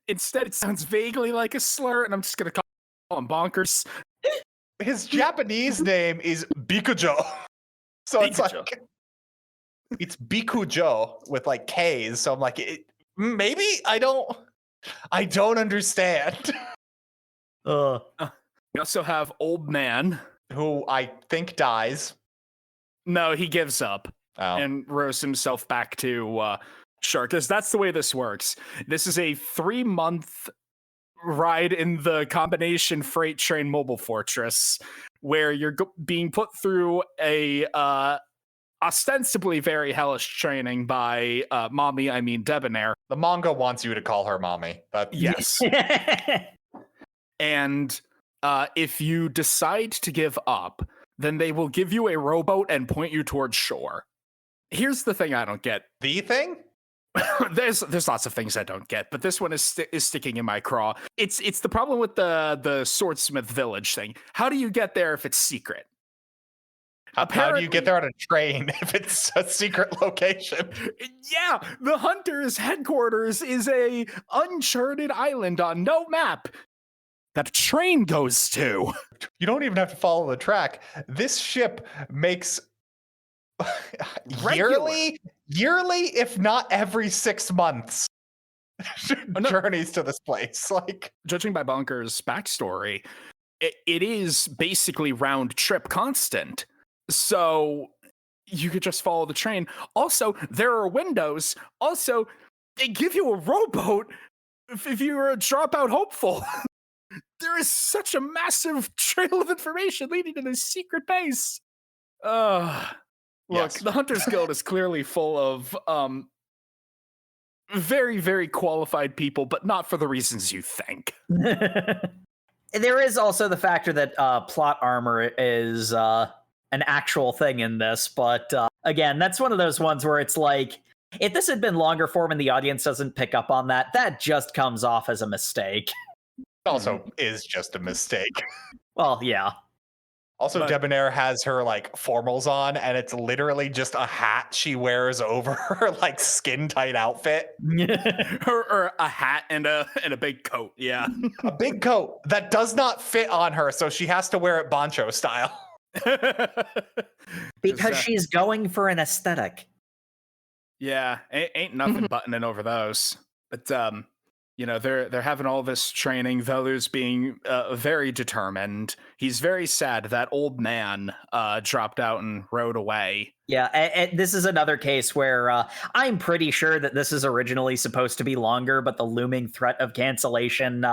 Instead, it sounds vaguely like a slur, and I'm just gonna call him bonkers. His Japanese name is Bikujo. So it's Bikujo. like, it's Bikujo with like K's. So I'm like, maybe I don't understand. We also have Old Man. Who I think dies. No, he gives up Oh. and rows himself back to shore, because that's the way this works. This is a 3-month ride in the combination freight train mobile fortress, where you're being put through a ostensibly very hellish training by mommy, I mean Debonair. The manga wants you to call her mommy. Yes. And if you decide to give up, then they will give you a rowboat and point you towards shore. Here's the thing I don't get. The thing? There's lots of things I don't get, but this one is sticking in my craw. It's the problem with the Swordsmith Village thing. How do you get there if it's secret? How do you get there on a train if it's a secret location? Yeah, the Hunter's headquarters is a uncharted island on no map that a train goes to. You don't even have to follow the track. This ship makes yearly, if not every 6 months, journeys to this place. Like, judging by Bonker's backstory, it is basically round trip constant. So you could just follow the train. Also, there are windows. Also, they give you a rowboat if you're a dropout hopeful. There is such a massive trail of information leading to this secret base. Look, Yes. The Hunter's Guild is clearly full of very, very qualified people, but not for the reasons you think. There is also the factor that plot armor is an actual thing in this, but again, that's one of those ones where it's like, if this had been longer form and the audience doesn't pick up on that, that just comes off as a mistake. also is just a mistake. Well, yeah. Also, But- Debonair has her like formals on, and it's literally just a hat she wears over her like skin tight outfit. or a hat and a big coat. Yeah. A big coat that does not fit on her, so she has to wear it Bancho style. Because Just, she's going for an aesthetic. yeah, ain't nothing buttoning over those. But they're having all this training. Velu's being very determined. He's very sad that Old Man dropped out and rode away. Yeah, and this is another case where I'm pretty sure that this is originally supposed to be longer, but the looming threat of cancellation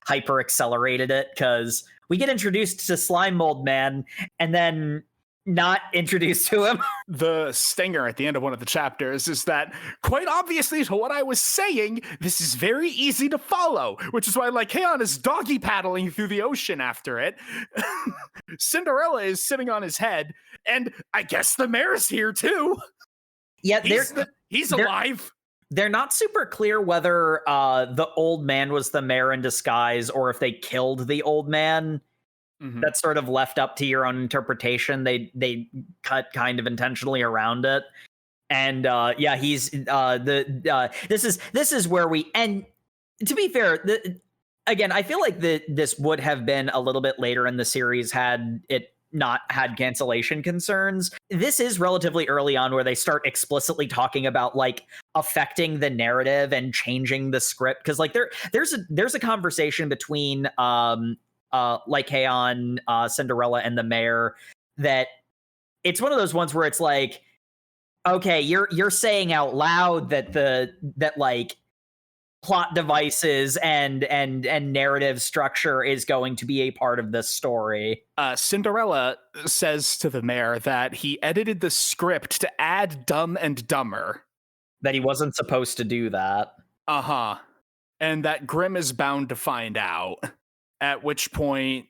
hyper accelerated it, because we get introduced to Slime Mold Man and then not introduced to him. The stinger at the end of one of the chapters is that, quite obviously to what I was saying, this is very easy to follow, which is why Lycaon is doggy paddling through the ocean after it. Cinderella is sitting on his head, and I guess the mayor's here too. Yeah, He's they're- alive. they're not super clear whether the old man was the mayor in disguise or if they killed the old man. Mhm. That's sort of left up to your own interpretation. They cut kind of intentionally around it, and he's this is where we, and to be fair, again, I feel like this would have been a little bit later in the series had it not had cancellation concerns. This is relatively early on where they start explicitly talking about like affecting the narrative and changing the script, because like there's a conversation between Lycaon, Cinderella, and the mayor that it's one of those ones where it's like, okay, you're saying out loud that like plot devices and narrative structure is going to be a part of this story. Cinderella says to the mayor that he edited the script to add Dumb and Dumber. That he wasn't supposed to do that. And that Grimm is bound to find out. At which point,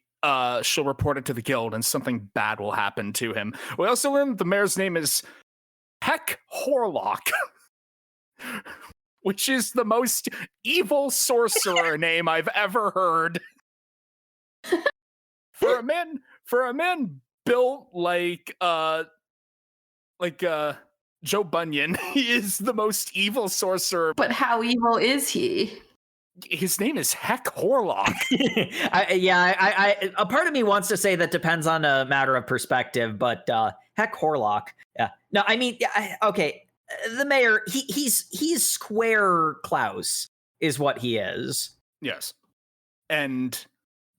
she'll report it to the guild, and something bad will happen to him. We also learn that the mayor's name is Peck Horlock, which is the most evil sorcerer name I've ever heard. For a man built like Joe Bunyan, he is the most evil sorcerer. But how evil is he? his name is Heck Horlock. A part of me wants to say that depends on a matter of perspective, but Heck Horlock. Yeah. No, I mean, okay. The mayor, he's Square Klaus, is what he is. Yes. And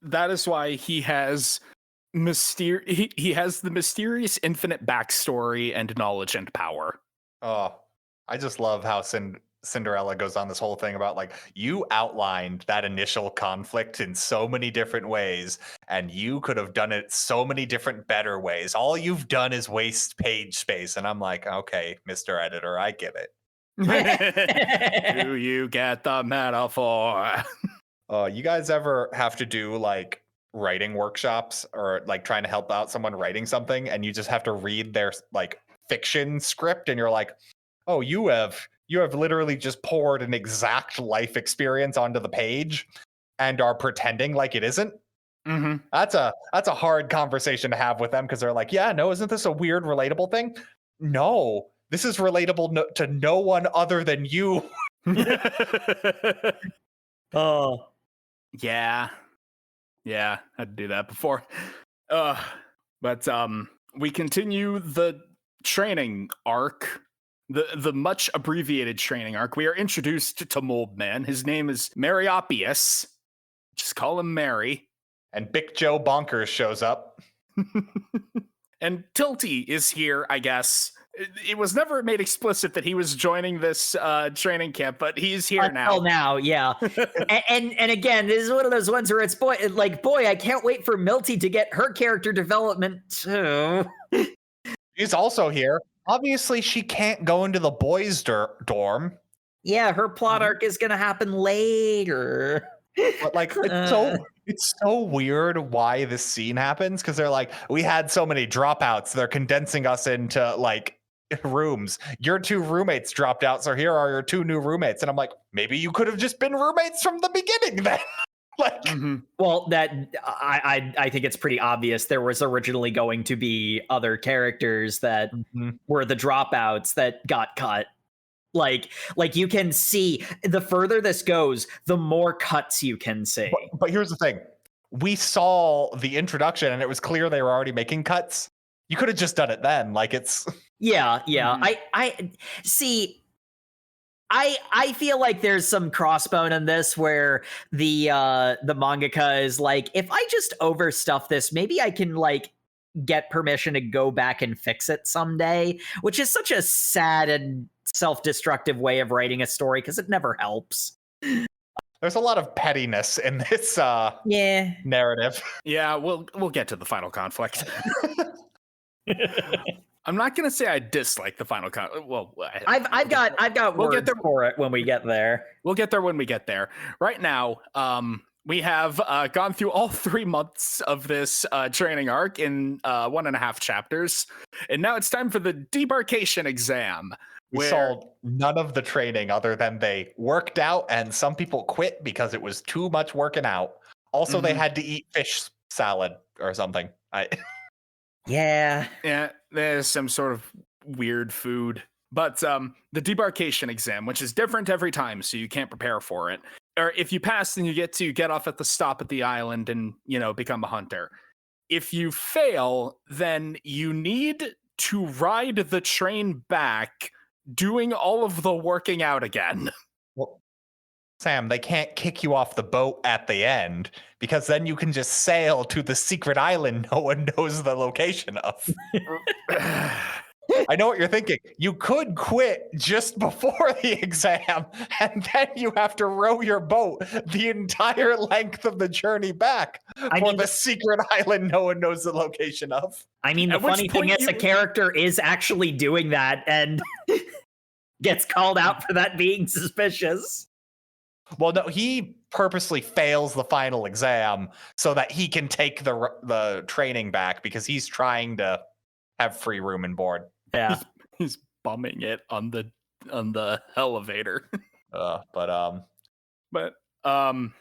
that is why he has he has the mysterious infinite backstory and knowledge and power. Oh, I just love how Cinderella goes on this whole thing about like, you outlined that initial conflict in so many different ways, and you could have done it so many different better ways. All you've done is waste page space. And I'm like, okay, Mr. Editor, I get it. Do you get the metaphor? You guys ever have to do like writing workshops or like trying to help out someone writing something, and you just have to read their like fiction script, and you're like, oh, you have literally just poured an exact life experience onto the page and are pretending like it isn't? Mm-hmm. That's a hard conversation to have with them, because they're like, yeah, no, isn't this a weird relatable thing? No, this is relatable to no one other than you. Oh. Yeah, I'd do that before. But we continue the training arc, the much abbreviated training arc. We are introduced to Mold Man. His name is Mariopius. Just call him Mary. And Big Joe Bonkers shows up. And Tilty is here, I guess. It was never made explicit that he was joining this training camp, but he's here now. Until now, yeah. and again, this is one of those ones where it's boy, I can't wait for Milty to get her character development too. She's also here. Obviously, she can't go into the boys' dorm. Yeah, her plot arc is going to happen later. But like, it's so weird why this scene happens, because they're like, we had so many dropouts. They're condensing us into like rooms. Your 2 roommates dropped out, so here are your 2 new roommates. And I'm like, maybe you could have just been roommates from the beginning then. Like, well, that I think it's pretty obvious there was originally going to be other characters that were the dropouts that got cut. Like you can see, the further this goes, the more cuts you can see. But here's the thing. We saw the introduction and it was clear they were already making cuts. You could have just done it then. Like, it's... Yeah. I see. I feel like there's some crossbone in this where the mangaka is like, if I just overstuff this, maybe I can like get permission to go back and fix it someday, which is such a sad and self-destructive way of writing a story because it never helps. There's a lot of pettiness in this narrative. Yeah, we'll get to the final conflict. I'm not gonna say I dislike the final conflict. Well, I've got we'll words get there for it when we get there. We'll get there when we get there. Right now, we have gone through all 3 months of this training arc in 1.5 chapters, and now it's time for the debarkation exam. We saw none of the training other than they worked out, and some people quit because it was too much working out. Also, they had to eat fish salad or something. Yeah, there's some sort of weird food. But the debarkation exam, which is different every time, so you can't prepare for it. Or if you pass, then you get off at the stop at the island and, become a hunter. If you fail, then you need to ride the train back, doing all of the working out again. Well, Sam, they can't kick you off the boat at the end, because then you can just sail to the secret island no one knows the location of. I know what you're thinking. You could quit just before the exam, and then you have to row your boat the entire length of the journey back for the secret island no one knows the location of. I mean, the funny thing is, a character is actually doing that and gets called out for that being suspicious. Well, no, he purposely fails the final exam so that he can take the training back, because he's trying to have free room and board. Yeah, he's bumming it on the elevator. But the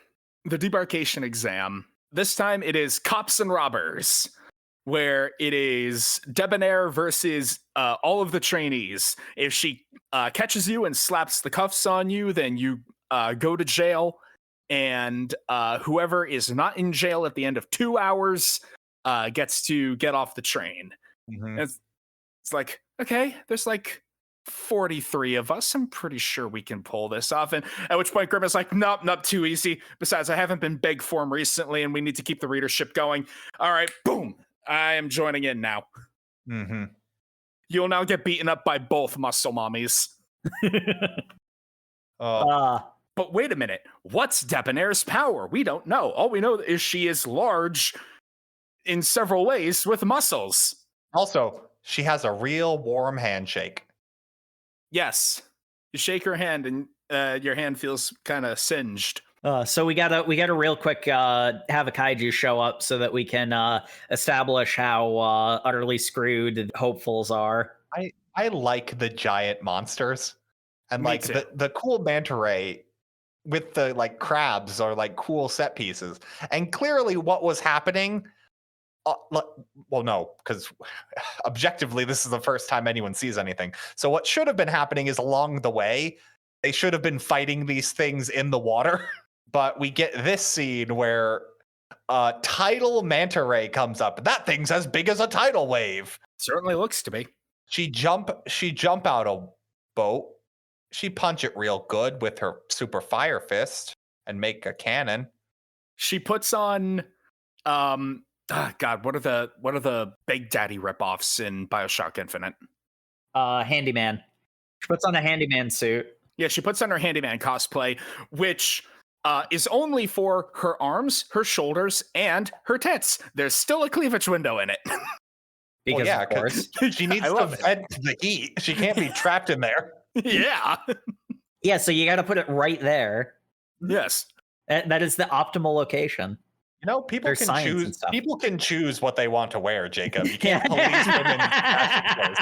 debarkation exam. This time it is cops and robbers, where it is Debonair versus all of the trainees. If she catches you and slaps the cuffs on you, then you go to jail. and whoever is not in jail at the end of 2 hours gets to get off the train. Mhm. It's like, okay, there's like 43 of us. I'm pretty sure we can pull this off. And at which point Grim is like, nope, not too easy. Besides, I haven't been big form recently, and we need to keep the readership going. All right, boom. I am joining in now. Mm-hmm. You'll now get beaten up by both muscle mommies. But wait a minute. What's Debonair's power? We don't know. All we know is she is large in several ways with muscles. Also, she has a real warm handshake. Yes. You shake her hand and your hand feels kind of singed. So we gotta real quick have a kaiju show up so that we can establish how utterly screwed hopefuls are. I like the giant monsters, and Me like too. the cool manta ray with the like crabs are like cool set pieces. And clearly, what was happening? Well, no, because objectively, this is the first time anyone sees anything. So what should have been happening is along the way, they should have been fighting these things in the water. But we get this scene where a tidal manta ray comes up. That thing's as big as a tidal wave. Certainly looks to be. She jump out a boat. She punch it real good with her super fire fist and make a cannon. She puts on God, what are the Big Daddy ripoffs in BioShock Infinite? Handyman. She puts on a handyman suit. Yeah, she puts on her handyman cosplay, which is only for her arms, her shoulders, and her tits. There's still a cleavage window in it. Because yeah, of course. she needs to vent the heat. She can't be trapped in there. Yeah. Yeah, so you got to put it right there. Yes. That is the optimal location. You know, people There's can science and choose. stuff. People can choose what they want to wear, Jacob. You can't police women in fashion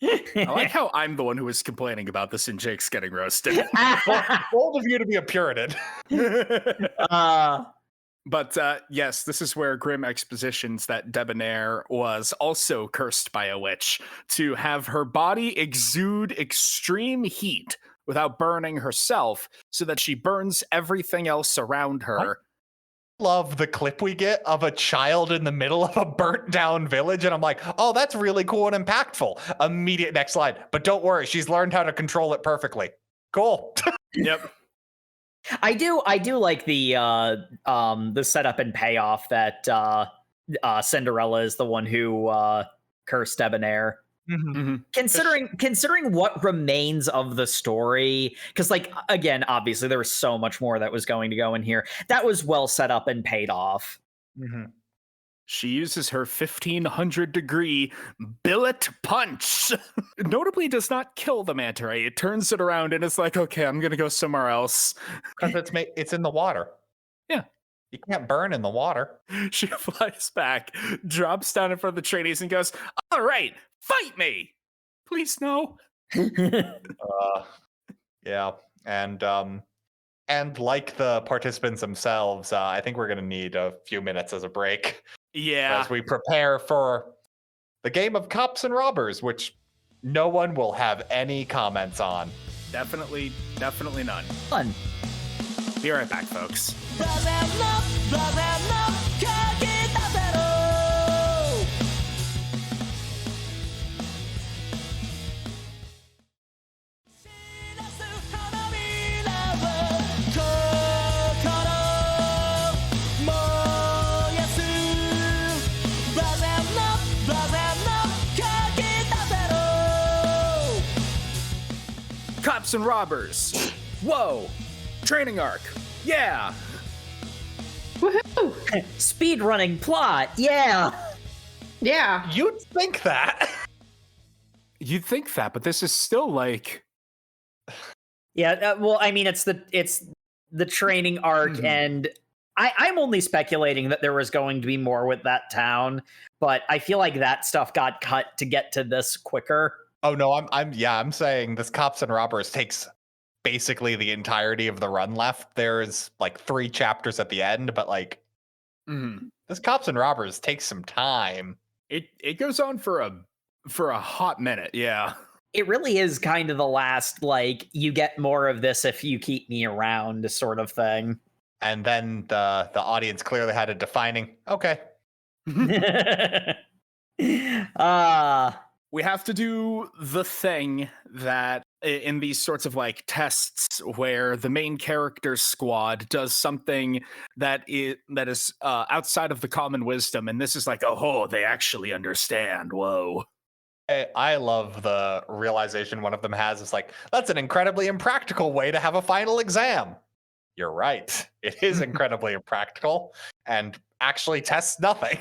choices. I like how I'm the one who was complaining about this and Jake's getting roasted. Bold of you to be a Puritan. But yes, this is where Grimm expositions that Debonair was also cursed by a witch to have her body exude extreme heat without burning herself so that she burns everything else around her. Love the clip we get of a child in the middle of a burnt down village, and I'm like, oh, that's really cool and impactful. Immediate next slide. But don't worry, she's learned how to control it perfectly. Cool. Yep. I do like the setup and payoff that Cinderella is the one who cursed Debonair. Mm-hmm. Considering what remains of the story, because like again, obviously there was so much more that was going to go in here. That was well set up and paid off. Mm-hmm. She uses her 1500-degree billet punch. Notably does not kill the manta ray. It turns it around and it's like, okay, I'm going to go somewhere else. Because it's in the water. Yeah. You can't burn in the water. She flies back, drops down in front of the trainees and goes, all right, fight me. Please, no. Yeah. And like the participants themselves, I think we're going to need a few minutes as a break. Yeah. As we prepare for the game of cops and robbers, which no one will have any comments on. Definitely none. Fun. Be right back, folks. Cops and robbers. Whoa. Training arc. Yeah. Woohoo! Speed running plot. Yeah. Yeah. You'd think that. You'd think that, but this is still like. Yeah. Well, I mean, it's the training arc, and I'm only speculating that there was going to be more with that town, but I feel like that stuff got cut to get to this quicker. Oh no, I'm saying this cops and robbers takes basically the entirety of the run left. There's like 3 chapters at the end, but like this cops and robbers takes some time. It goes on for a hot minute, yeah. It really is kind of the last, like, you get more of this if you keep me around sort of thing. And then the audience clearly had a defining, okay. We have to do the thing that in these sorts of like tests where the main character's squad does something that is outside of the common wisdom, and this is like, oh, they actually understand. Whoa. I love the realization one of them has. It's like, that's an incredibly impractical way to have a final exam. You're right. It is incredibly impractical and actually tests nothing.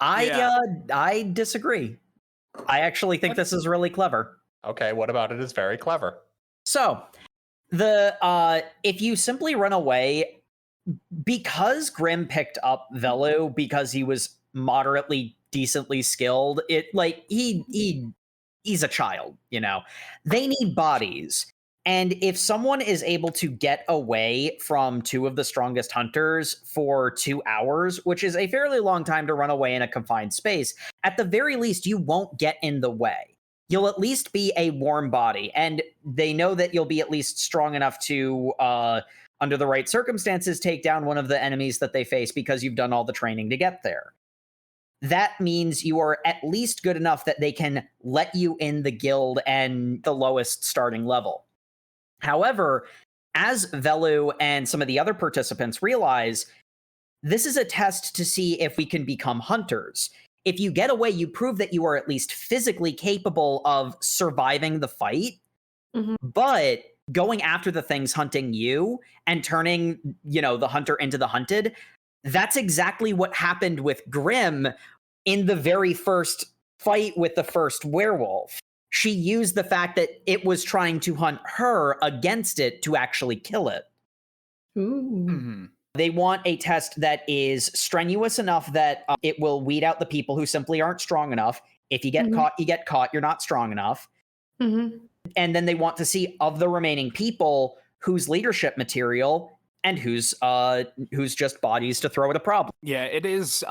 I disagree. I actually think this is really clever. Okay, what about it is very clever? So, if you simply run away, because Grimm picked up Velu because he was moderately decently skilled, he's a child, you know. They need bodies. And if someone is able to get away from two of the strongest hunters for 2 hours, which is a fairly long time to run away in a confined space, at the very least, you won't get in the way. You'll at least be a warm body. And they know that you'll be at least strong enough to, under the right circumstances, take down one of the enemies that they face because you've done all the training to get there. That means you are at least good enough that they can let you in the guild and the lowest starting level. However, as Velu and some of the other participants realize, this is a test to see if we can become hunters. If you get away, you prove that you are at least physically capable of surviving the fight, but going after the things hunting you and turning, the hunter into the hunted, that's exactly what happened with Grimm in the very first fight with the first werewolf. She used the fact that it was trying to hunt her against it to actually kill it. Ooh. Mm-hmm. They want a test that is strenuous enough that it will weed out the people who simply aren't strong enough. If you get caught, you get caught. You're not strong enough. And then they want to see of the remaining people who's leadership material and who's just bodies to throw at a problem. Yeah, it is.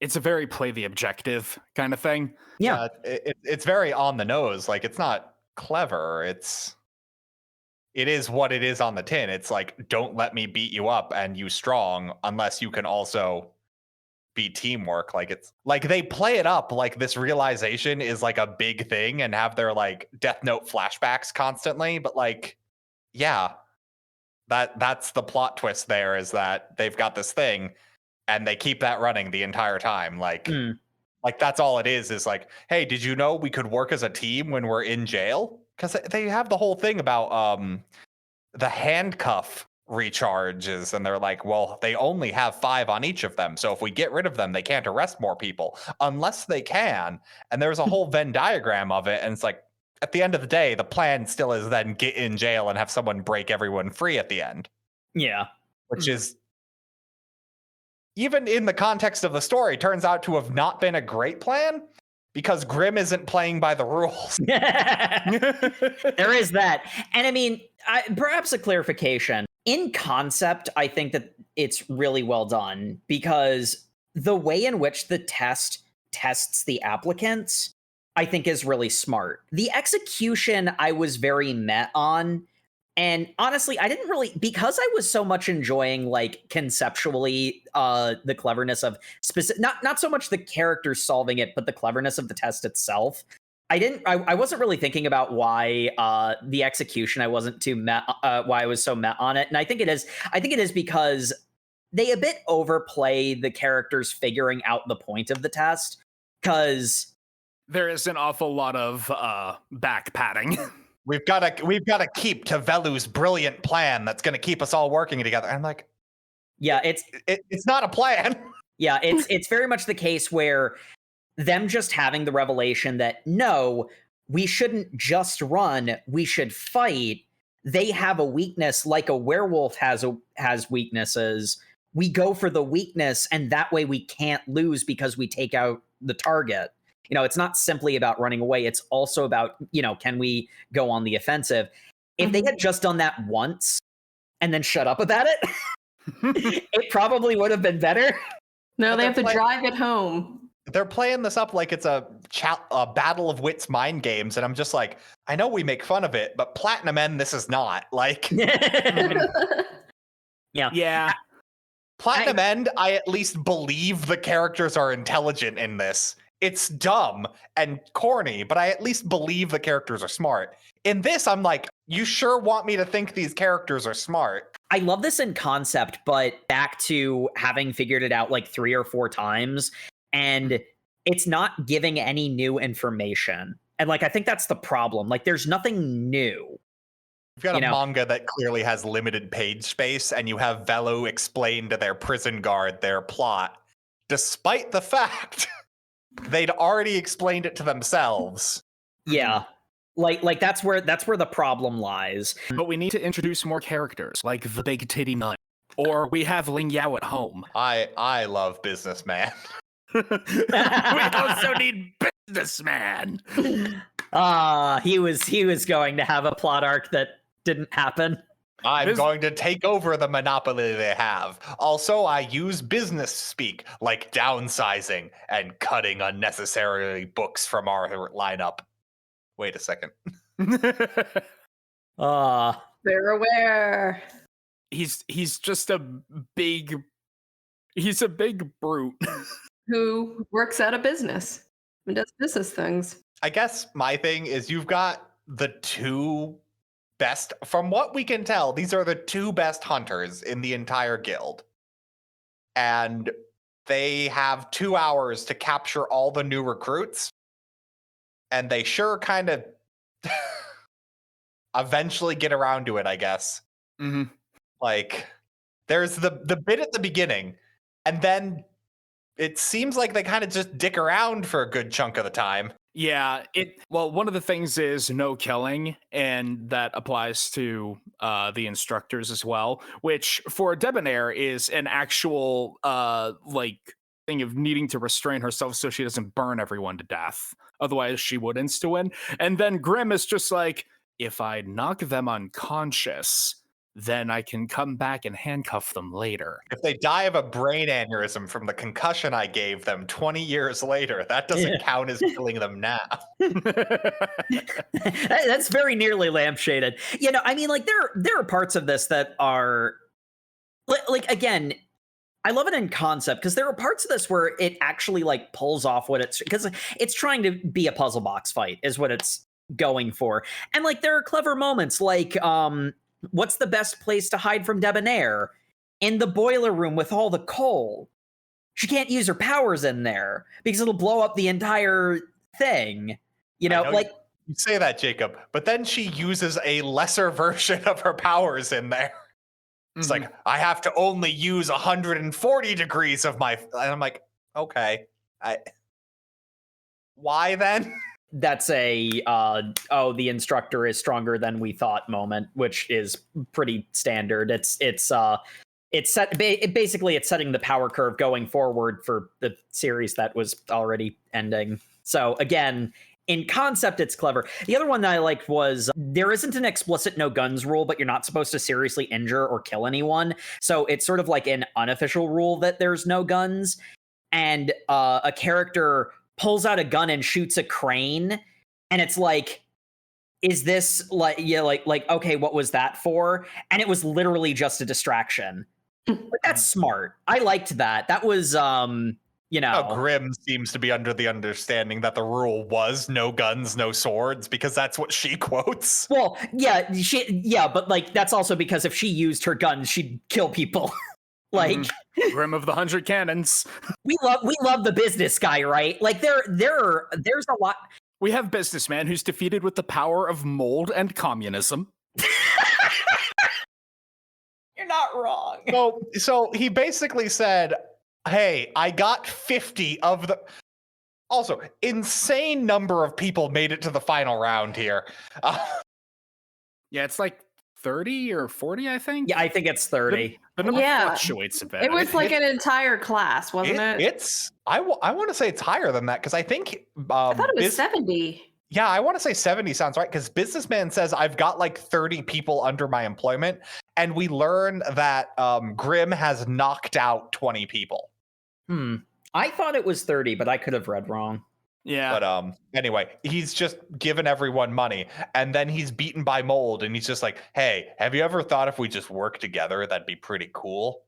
It's a very play the objective kind of thing. Yeah, it's very on the nose. Like, it's not clever. It is what it is on the tin. It's like, don't let me beat you up and you strong unless you can also be teamwork. Like, it's like they play it up like this realization is like a big thing and have their like Death Note flashbacks constantly. But like, yeah, that's the plot twist there, is that they've got this thing and they keep that running the entire time. Like, like that's all it is like, hey, did you know we could work as a team when we're in jail? Because they have the whole thing about the handcuff recharges, and they're like, well, they only have 5 on each of them, so if we get rid of them, they can't arrest more people unless they can. And there's a whole Venn diagram of it, and it's like, at the end of the day, the plan still is then get in jail and have someone break everyone free at the end. Yeah, which is, even in the context of the story, turns out to have not been a great plan, because Grimm isn't playing by the rules. There is that. And I mean, perhaps a clarification. In concept, I think that it's really well done, because the way in which the test tests the applicants, I think, is really smart. The execution, I was very met on. And honestly, I didn't really, because I was so much enjoying, like, conceptually, the cleverness of not so much the characters solving it, but the cleverness of the test itself. I wasn't really thinking about why the execution, I wasn't too met, why I was so met on it. And I think it is because they a bit overplay the characters figuring out the point of the test, because there is an awful lot of back padding. We've got to keep to Velu's brilliant plan that's going to keep us all working together. I'm like, yeah, it's not a plan. Yeah, it's very much the case where them just having the revelation that, no, we shouldn't just run, we should fight. They have a weakness, like a werewolf has weaknesses. We go for the weakness, and that way we can't lose because we take out the target. It's not simply about running away. It's also about, can we go on the offensive? If they had just done that once and then shut up about it, it probably would have been better. No, they have to drive it home. They're playing this up like it's a battle of wits mind games. And I'm just like, I know we make fun of it, but Platinum End, this is not. Like, Yeah. Platinum End, I at least believe the characters are intelligent in this. It's dumb and corny, but I at least believe the characters are smart. In this, I'm like, you sure want me to think these characters are smart? I love this in concept, but back to having figured it out like 3 or 4 times, and it's not giving any new information. And like, I think that's the problem. Like, there's nothing new. You've got a manga that clearly has limited page space, and you have Velo explain to their prison guard their plot, despite the fact they'd already explained it to themselves. Yeah. Like that's where the problem lies. But we need to introduce more characters, like the Big Titty Nut. Or we have Ling Yao at home. I love Businessman. We also need Businessman. He was going to have a plot arc that didn't happen. I'm going to take over the monopoly they have. Also, I use business speak, like downsizing and cutting unnecessarily books from our lineup. Wait a second. They're aware. He's just a big brute Who works at a business and does business things. I guess my thing is you've got the 2 best, from what we can tell, these are the 2 best hunters in the entire guild. And they have 2 hours to capture all the new recruits. And they sure kind of eventually get around to it, I guess. Mm-hmm. Like, there's the bit at the beginning, and then it seems like they kind of just dick around for a good chunk of the time. Yeah, one of the things is no killing, and that applies to the instructors as well, which for Debonair is an actual thing of needing to restrain herself so she doesn't burn everyone to death. Otherwise, she would insta-win. And then Grim is just like, if I knock them unconscious, then I can come back and handcuff them later. If they die of a brain aneurysm from the concussion I gave them 20 years later, that doesn't count as killing them now. That's very nearly lampshaded. I mean, like, there are parts of this that are like, again, I love it in concept because there are parts of this where it actually like pulls off what because it's trying to be a puzzle box fight is what it's going for. And like, there are clever moments like, what's the best place to hide from Debonair? In the boiler room with all the coal. She can't use her powers in there because it'll blow up the entire thing. Like, you say that, Jacob, but then she uses a lesser version of her powers in there. It's like, I have to only use 140 degrees of my... And I'm like, okay. Why then? That's a, the instructor is stronger than we thought moment, which is pretty standard. It's setting the power curve going forward for the series that was already ending. So again, in concept, it's clever. The other one that I liked was there isn't an explicit no guns rule, but you're not supposed to seriously injure or kill anyone. So it's sort of like an unofficial rule that there's no guns. And a character pulls out a gun and shoots a crane. And it's like, is this like, okay, what was that for? And it was literally just a distraction. But that's smart. I liked that. That was, Grim seems to be under the understanding that the rule was no guns, no swords, because that's what she quotes. Well, but like, that's also because if she used her guns, she'd kill people. Like, Grim of the 100 Cannons. We love the business guy, right? Like, there's a lot. We have Businessman who's defeated with the power of mold and communism. You're not wrong. So he basically said, hey, I got 50 of the... Also, insane number of people made it to the final round here. Yeah, it's like 30 or 40, I think. Yeah, I think it's 30. The number fluctuates a bit. It was like an entire class, wasn't it? I want to say it's higher than that because I think... I thought it was 70. Yeah, I want to say 70 sounds right because Businessman says I've got like 30 people under my employment, and we learn that Grim has knocked out 20 people. I thought it was 30, but I could have read wrong. Yeah. But anyway, he's just given everyone money, and then he's beaten by mold, and he's just like, "Hey, have you ever thought if we just work together, that'd be pretty cool?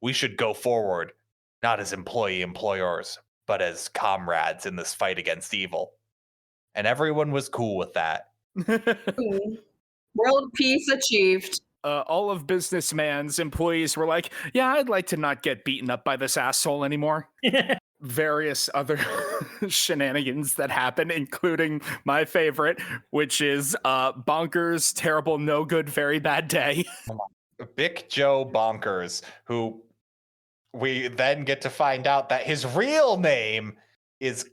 We should go forward, not as employers, but as comrades in this fight against evil." And everyone was cool with that. World peace achieved. All of Businessman's employees were like, yeah, I'd like to not get beaten up by this asshole anymore. Various other shenanigans that happen, including my favorite, which is Bonkers, terrible, no good, very bad day. Big Joe Bonkers, who we then get to find out that his real name is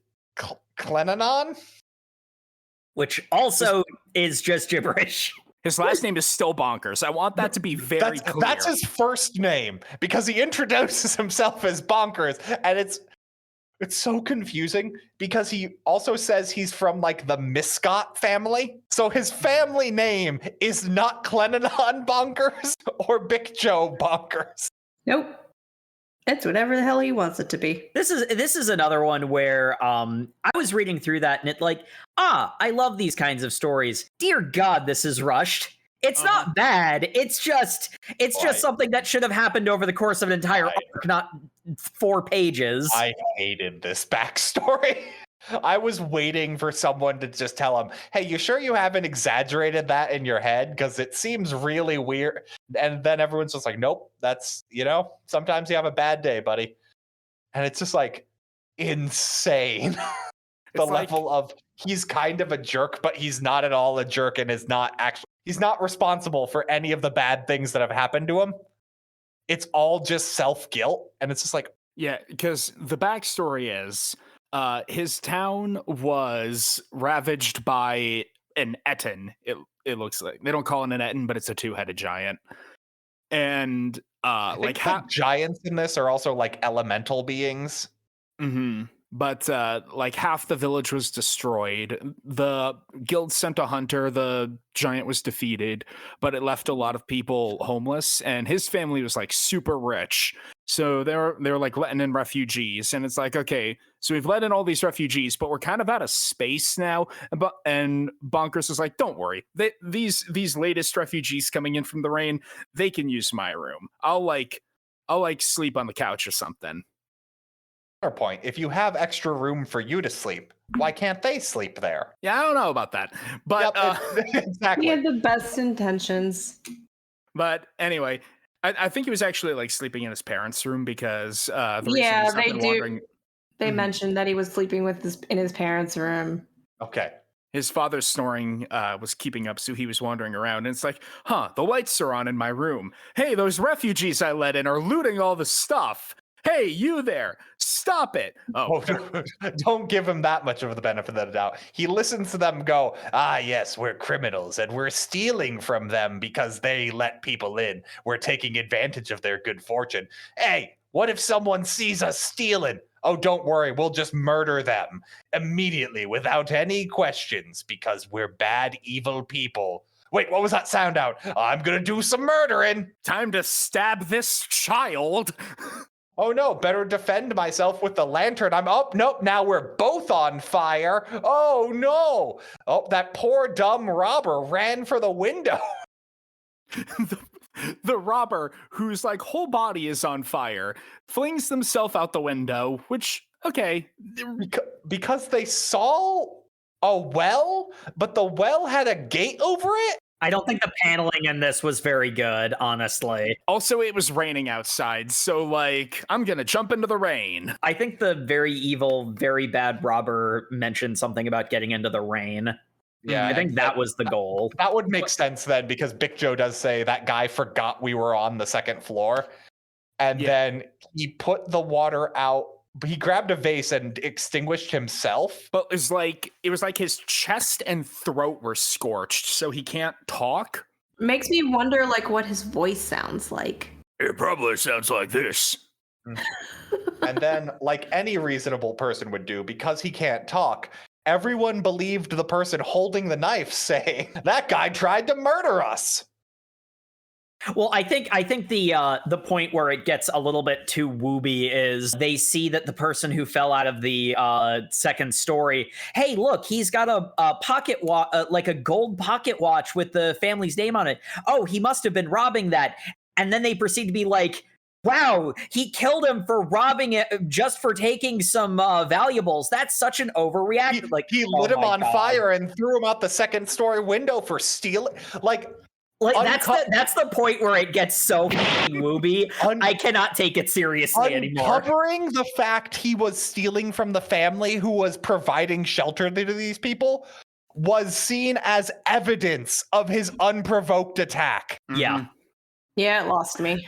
Clenanon? Which also is just gibberish. His last name is still Bonkers. I want that to be very clear. That's his first name, because he introduces himself as Bonkers, and it's so confusing because he also says he's from like the Miscott family. So his family name is not Clenanon Bonkers or Big Joe Bonkers. Nope. It's whatever the hell he wants it to be. This is another one where I was reading through that and it like, I love these kinds of stories. Dear God, this is rushed. It's not bad. It's just something that should have happened over the course of an entire arc, not 4 pages. I hated this backstory. I was waiting for someone to just tell him, hey, you sure you haven't exaggerated that in your head? Because it seems really weird. And then everyone's just like, nope, that's, sometimes you have a bad day, buddy. And it's just like insane. The level of he's kind of a jerk, but he's not at all a jerk and he's not responsible for any of the bad things that have happened to him. It's all just self-guilt. And it's just like, yeah, because the backstory is his town was ravaged by an Etten. It looks like they don't call it an Etten, but it's a 2-headed giant. And like giants in this are also like elemental beings. Mm-hmm. But like half the village was destroyed. The guild sent a hunter. The giant was defeated, but it left a lot of people homeless. And his family was like super rich, so they're like letting in refugees. And it's like, okay, so we've let in all these refugees, but we're kind of out of space now. And Bonkers is like, don't worry, these latest refugees coming in from the rain, they can use my room. I'll sleep on the couch or something. Point. If you have extra room for you to sleep, why can't they sleep there? Yeah, I don't know about that, but exactly. He had the best intentions. But anyway, I think he was actually like sleeping in his parents' room because they mentioned that he was sleeping in his parents' room. Okay. His father's snoring was keeping up, so he was wandering around. And it's like, the lights are on in my room. Hey, those refugees I let in are looting all the stuff. Hey, you there! Stop it! Oh, don't give him that much of the benefit of the doubt. He listens to them go, yes, we're criminals and we're stealing from them because they let people in. We're taking advantage of their good fortune. Hey, what if someone sees us stealing? Oh, don't worry, we'll just murder them immediately without any questions because we're bad, evil people. Wait, what was that sound out? I'm gonna do some murdering. Time to stab this child. Oh no, better defend myself with the lantern. Nope, now we're both on fire. Oh no. Oh, that poor dumb robber ran for the window. the robber, whose like whole body is on fire, flings himself out the window, which, okay. Because they saw a well, but the well had a gate over it? I don't think the paneling in this was very good, honestly. Also, it was raining outside, so like, I'm gonna jump into the rain. I think the very evil, very bad robber mentioned something about getting into the rain. Yeah, I think that was the goal. That would make sense then, because Big Joe does say that guy forgot we were on the 2nd floor. And then he put the water out. He grabbed a vase and extinguished himself. But it was like his chest and throat were scorched, so he can't talk. Makes me wonder like what his voice sounds like. It probably sounds like this. And then, like any reasonable person would do, because he can't talk, everyone believed the person holding the knife saying, that guy tried to murder us. Well, I think the point where it gets a little bit too wooby is they see that the person who fell out of the second story, hey, look, he's got a pocket watch, like a gold pocket watch with the family's name on it. Oh, he must have been robbing that. And then they proceed to be like, wow, he killed him for robbing it just for taking some valuables. That's such an overreaction. He lit him on fire and threw him out the second story window for stealing. Like that's the point where it gets so wooby. I cannot take it seriously anymore. Uncovering the fact he was stealing from the family who was providing shelter to these people was seen as evidence of his unprovoked attack. Yeah. Yeah, it lost me.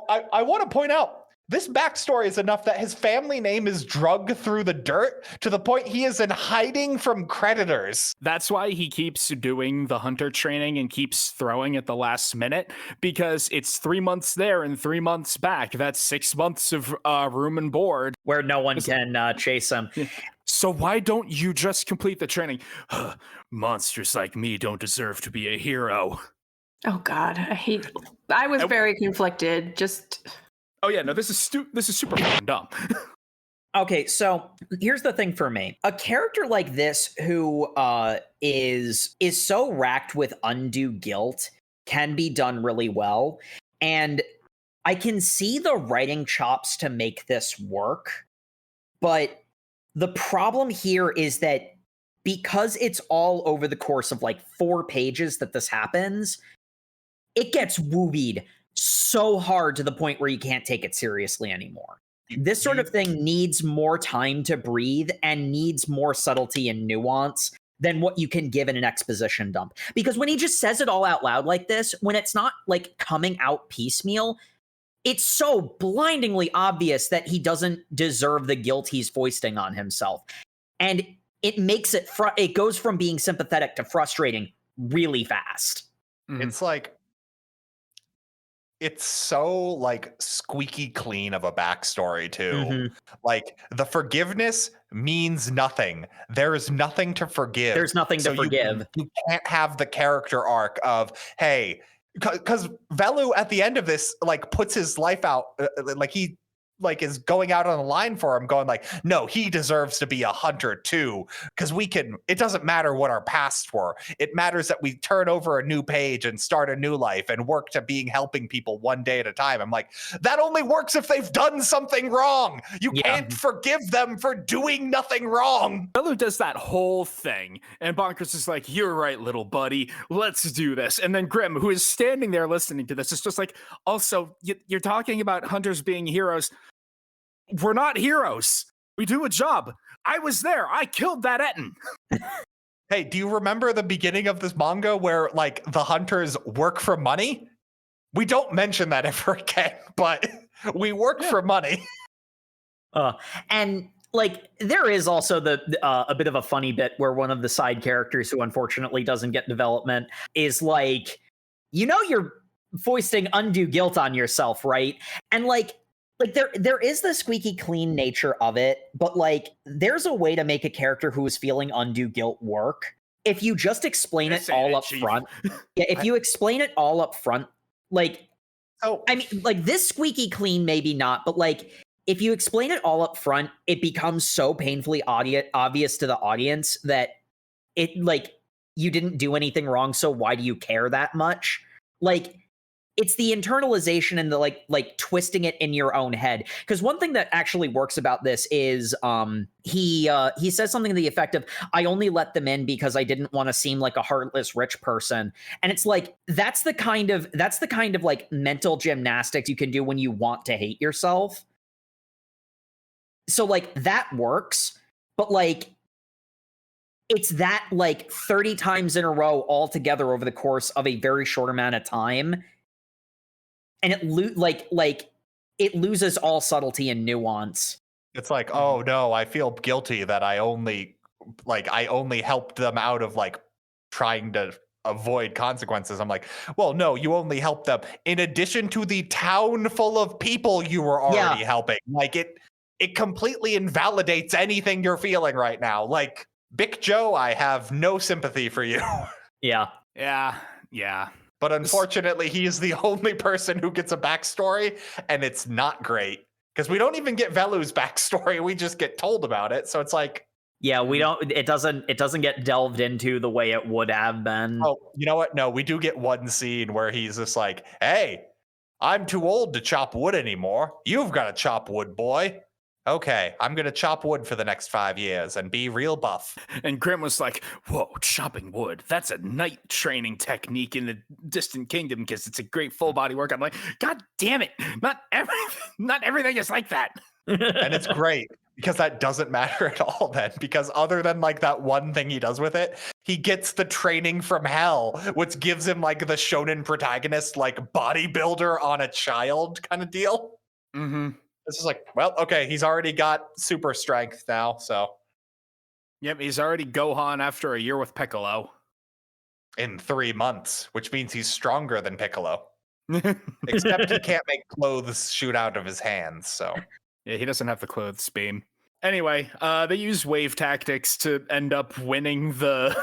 I want to point out, this backstory is enough that his family name is drugged through the dirt to the point he is in hiding from creditors. That's why he keeps doing the hunter training and keeps throwing at the last minute, because it's 3 months there and 3 months back. That's 6 months of room and board. Where no one can chase him. So why don't you just complete the training? Monsters like me don't deserve to be a hero. Oh God, I was very conflicted. Oh yeah, no, this is super fucking dumb. Okay, so here's the thing for me. A character like this who is so racked with undue guilt can be done really well. And I can see the writing chops to make this work. But the problem here is that because it's all over the course of like 4 pages that this happens, it gets woobied so hard to the point where you can't take it seriously anymore. This sort of thing needs more time to breathe and needs more subtlety and nuance than what you can give in an exposition dump. Because when he just says it all out loud like this, when it's not like coming out piecemeal, it's so blindingly obvious that he doesn't deserve the guilt he's foisting on himself. And it makes it, it goes from being sympathetic to frustrating really fast. It's like, it's so like squeaky clean of a backstory too. Like the forgiveness means nothing. There is nothing to forgive. There's nothing to forgive. You can't have the character arc of, hey, because Velu at the end of this like puts his life out, like he like is going out on the line for him, going like, no, he deserves to be a hunter too, because it doesn't matter what our pasts were. It matters that we turn over a new page and start a new life and work to helping people one day at a time. I'm like, that only works if they've done something wrong. You can't forgive them for doing nothing wrong. Velu does that whole thing, and Bonkers is like, you're right, little buddy, let's do this. And then Grim, who is standing there listening to this, is just like, also, you're talking about hunters being heroes. We're not heroes. We do a job. I was there. I killed that Etten. Hey, do you remember the beginning of this manga where like the hunters work for money? We don't mention that ever again, but we work for money. And like there is also a bit of a funny bit where one of the side characters who unfortunately doesn't get development is like, you know, you're foisting undue guilt on yourself, right? And like there is the squeaky clean nature of it, but like there's a way to make a character who is feeling undue guilt work. If you just explain it all up front. Yeah, if you explain it all up front, like, I mean, like this squeaky clean, maybe not, but like if you explain it all up front, it becomes so painfully obvious to the audience that it like you didn't do anything wrong, so why do you care that much? Like, it's the internalization and the like twisting it in your own head. Because one thing that actually works about this is he says something to the effect of, I only let them in because I didn't want to seem like a heartless rich person. And it's like that's the kind of like mental gymnastics you can do when you want to hate yourself. So like that works, but like it's that like 30 times in a row all together over the course of a very short amount of time. And it loses all subtlety and nuance. It's like, oh no, I feel guilty that I only helped them out of like trying to avoid consequences. I'm like, well, no, you only helped them in addition to the town full of people you were already helping. Like it completely invalidates anything you're feeling right now. Like, Bic Joe, I have no sympathy for you. Yeah. Yeah. Yeah. But unfortunately, he is the only person who gets a backstory, and it's not great. Because we don't even get Velu's backstory, we just get told about it. So it's like, yeah, we don't. It doesn't get delved into the way it would have been. oh, you know what? No, we do get one scene where he's just like, "Hey, I'm too old to chop wood anymore. You've got to chop wood, boy. Okay, I'm gonna chop wood for the next 5 years and be real buff." And Grim was like, whoa, chopping wood. That's a knight training technique in the distant kingdom because it's a great full body work. I'm like, God damn it. Not everything is like that. And it's great because that doesn't matter at all then, because other than like that one thing he does with it, he gets the training from hell, which gives him like the shonen protagonist, like bodybuilder on a child kind of deal. Mm-hmm. It's just like, well, okay, he's already got super strength now, so Yep, he's already Gohan after a year with Piccolo. in 3 months, which means he's stronger than Piccolo. Except he can't make clothes shoot out of his hands, so. Yeah, he doesn't have the clothes beam. Anyway, they use wave tactics to end up winning the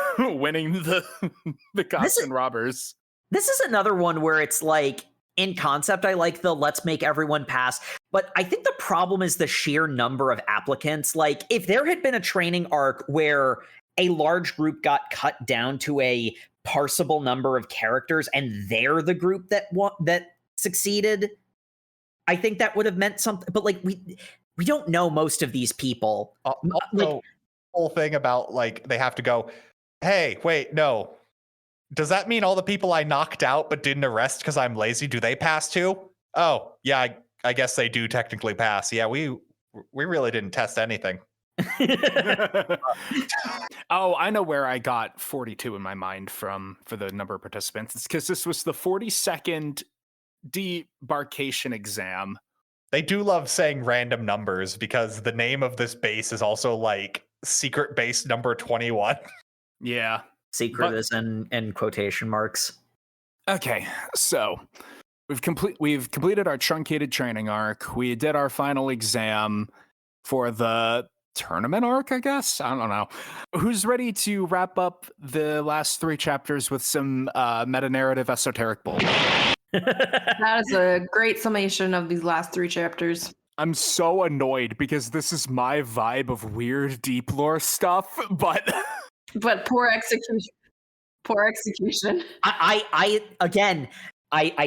the cops and robbers. This is another one where it's like, in concept, I like the let's make everyone pass, but I think the problem is the sheer number of applicants. Like, if there had been a training arc where a large group got cut down to a parsable number of characters and they're the group that succeeded, I think that would have meant something. But like, we don't know most of these people. Also, Like, whole thing about like they have to go, hey, wait, no. Does that mean all the people I knocked out but didn't arrest because I'm lazy, do they pass too? Oh, yeah, I guess they do technically pass. Yeah, we really didn't test anything. Oh, I know where I got 42 in my mind for the number of participants. It's because this was the 42nd debarkation exam. They do love saying random numbers because the name of this base is also like secret base number 21. Yeah. secret is in quotation marks. Okay, so we've completed our truncated training arc. We did our final exam for the tournament arc, I guess. I don't know. Who's ready to wrap up the last 3 chapters with some meta-narrative esoteric bull? That is a great summation of these last 3 chapters. I'm so annoyed because this is my vibe of weird deep lore stuff, but But poor execution. Poor execution. I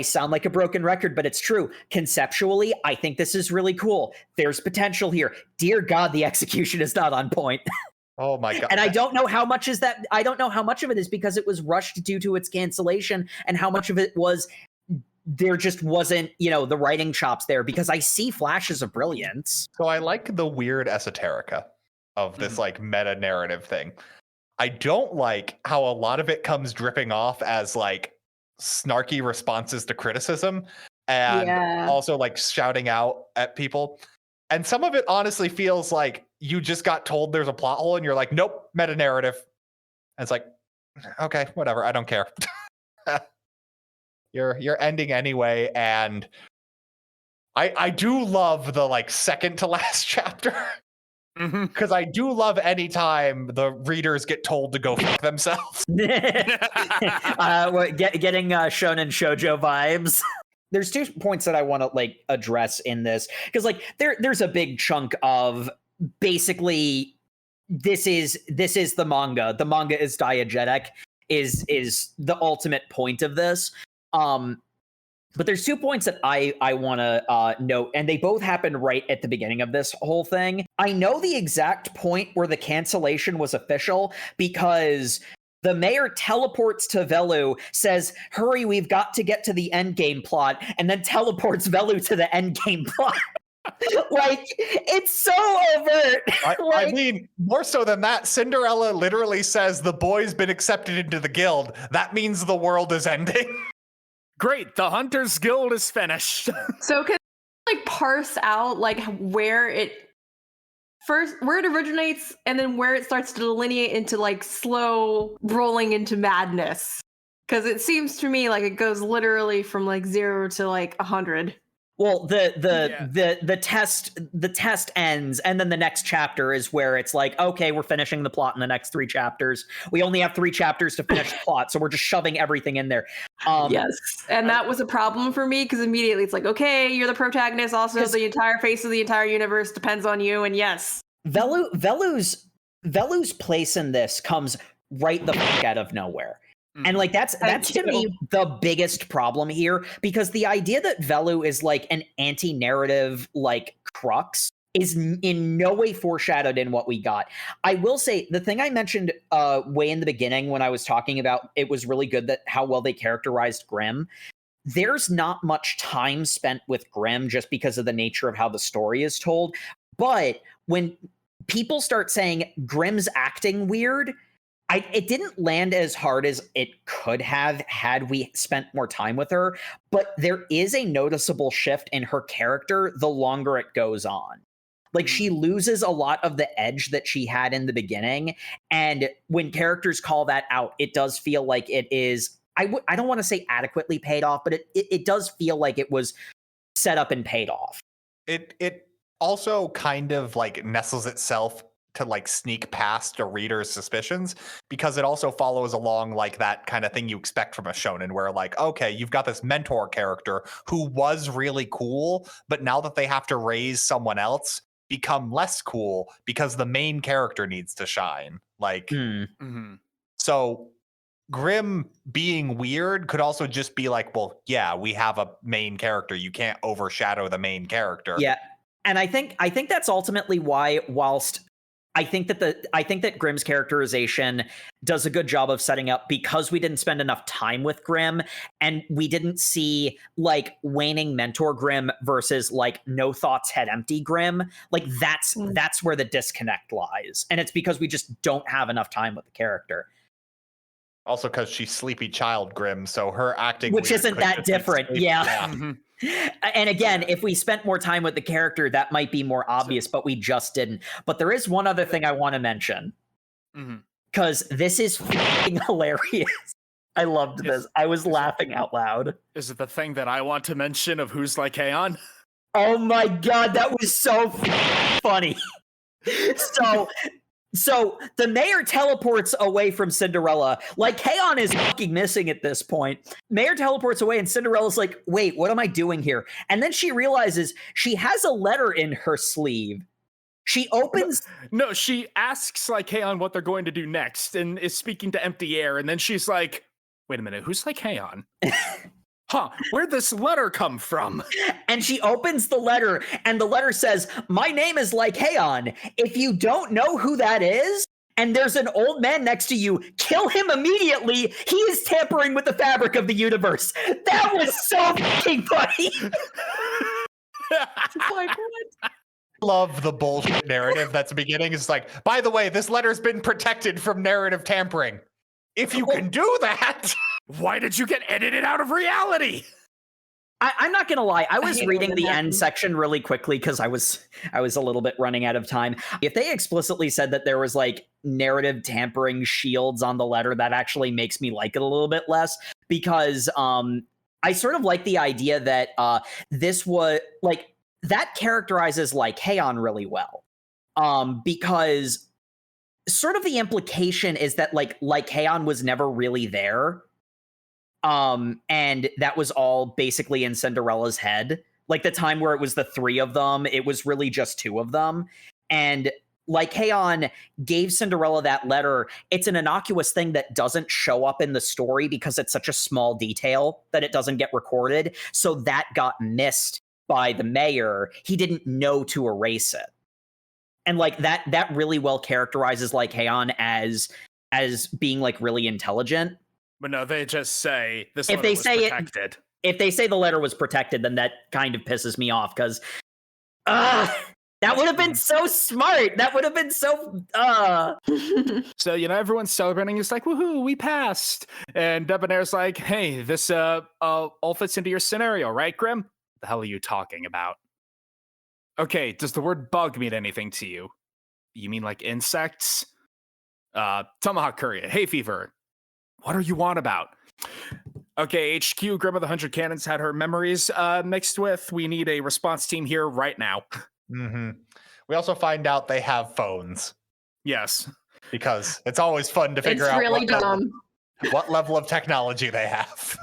sound like a broken record, but it's true. Conceptually, I think this is really cool. There's potential here. Dear God, the execution is not on point. Oh my God. And I don't know how much is that. I don't know how much of it is because it was rushed due to its cancellation, and how much of it was there just wasn't, the writing chops there, because I see flashes of brilliance. So I like the weird esoterica of this like meta narrative thing. I don't like how a lot of it comes dripping off as like snarky responses to criticism and also like shouting out at people. And some of it honestly feels like you just got told there's a plot hole and you're like, nope, meta narrative. And it's like, okay, whatever, I don't care. You're ending anyway, and I do love the like second to last chapter. Because I do love any time the readers get told to go fuck themselves. Getting shonen shoujo vibes. There's 2 points that I want to like address in this, because like there's a big chunk of basically this is the manga. The manga is diegetic, is the ultimate point of this. But there's 2 points that I want to note, and they both happened right at the beginning of this whole thing. I know the exact point where the cancellation was official because the mayor teleports to Velu, says, hurry, we've got to get to the endgame plot, and then teleports Velu to the endgame plot. Like, it's so overt. I mean, more so than that, Cinderella literally says the boy's been accepted into the guild. That means the world is ending. Great, the Hunters Guild is finished. So can you like parse out like where it originates and then where it starts to delineate into like slow rolling into madness? Because it seems to me like it goes literally from like 0 to like 100. Well, the test ends, and then the next chapter is where it's like, okay, we're finishing the plot in the next 3 chapters. We only have 3 chapters to finish the plot, so we're just shoving everything in there. Yes, and that was a problem for me because immediately it's like, okay, you're the protagonist. Also, the entire face of the entire universe depends on you, and yes, Velu's place in this comes right the fuck out of nowhere. And like that's to me the biggest problem here, because the idea that Velu is like an anti-narrative like crux is in no way foreshadowed in what we got. I will say the thing I mentioned way in the beginning when I was talking about it was really good that how well they characterized Grimm. There's not much time spent with Grimm just because of the nature of how the story is told. But when people start saying Grimm's acting weird, it didn't land as hard as it could have had we spent more time with her, but there is a noticeable shift in her character the longer it goes on. Like, she loses a lot of the edge that she had in the beginning, and when characters call that out, it does feel like it is, I don't want to say adequately paid off, but it does feel like it was set up and paid off. It also kind of like nestles itself to like sneak past a reader's suspicions, because it also follows along like that kind of thing you expect from a shonen, where like, okay, you've got this mentor character who was really cool, but now that they have to raise someone else, become less cool because the main character needs to shine. Like, so Grimm being weird could also just be like, well, yeah, we have a main character. You can't overshadow the main character. Yeah. And I think that's ultimately why, whilst I think that Grimm's characterization does a good job of setting up, because we didn't spend enough time with Grimm and we didn't see like waning mentor Grimm versus like no thoughts head empty Grimm. Like that's where the disconnect lies. And it's because we just don't have enough time with the character. Also because she's sleepy child Grimm, so her acting, which isn't that different. Yeah. And again, if we spent more time with the character, that might be more obvious, but we just didn't. But there is one other thing I want to mention, because this is fucking hilarious. I loved this. I was laughing out loud. Is it the thing that I want to mention of Who's Like Heian? Oh my god, that was so funny. So the mayor teleports away from Cinderella. Like, Heian is fucking missing at this point. Mayor teleports away and Cinderella's like, wait, what am I doing here? And then she realizes she has a letter in her sleeve. She opens... No, she asks like Heian what they're going to do next and is speaking to empty air. And then she's like, wait a minute, who's like Heian? Huh, where'd this letter come from? And she opens the letter, and the letter says, my name is like Heian. If you don't know who that is, and there's an old man next to you, kill him immediately. He is tampering with the fabric of the universe. That was so fucking funny. like, what? Love the bullshit narrative that's beginning. It's like, by the way, this letter's been protected from narrative tampering. If you can do that... Why did you get edited out of reality? I'm not gonna lie. I was reading the end section really quickly because I was a little bit running out of time. If they explicitly said that there was like narrative tampering shields on the letter, that actually makes me like it a little bit less, because I sort of like the idea that this was like that characterizes like Heian really well, because sort of the implication is that like Heian was never really there. And that was all basically in Cinderella's head. Like the time where it was the 3 of them, it was really just 2 of them. And like Heian gave Cinderella that letter, it's an innocuous thing that doesn't show up in the story because it's such a small detail that it doesn't get recorded. So that got missed by the mayor. He didn't know to erase it. And like that really well characterizes like Heian as being like really intelligent. But no, they just say this if letter they was say protected. If they say the letter was protected, then that kind of pisses me off, because that would have been so smart. That would have been so So, everyone's celebrating. It's like, woohoo, we passed. And Debonair's like, hey, this all fits into your scenario, right, Grimm? What the hell are you talking about? Okay, does the word bug mean anything to you? You mean like insects? Tomahawk curry, hay fever. What are you on about? Okay, HQ, Grim of the 100 Cannons had her memories mixed with. We need a response team here right now. Mm-hmm. We also find out they have phones. Yes. Because it's always fun to figure It's out really dumb. what level of technology they have.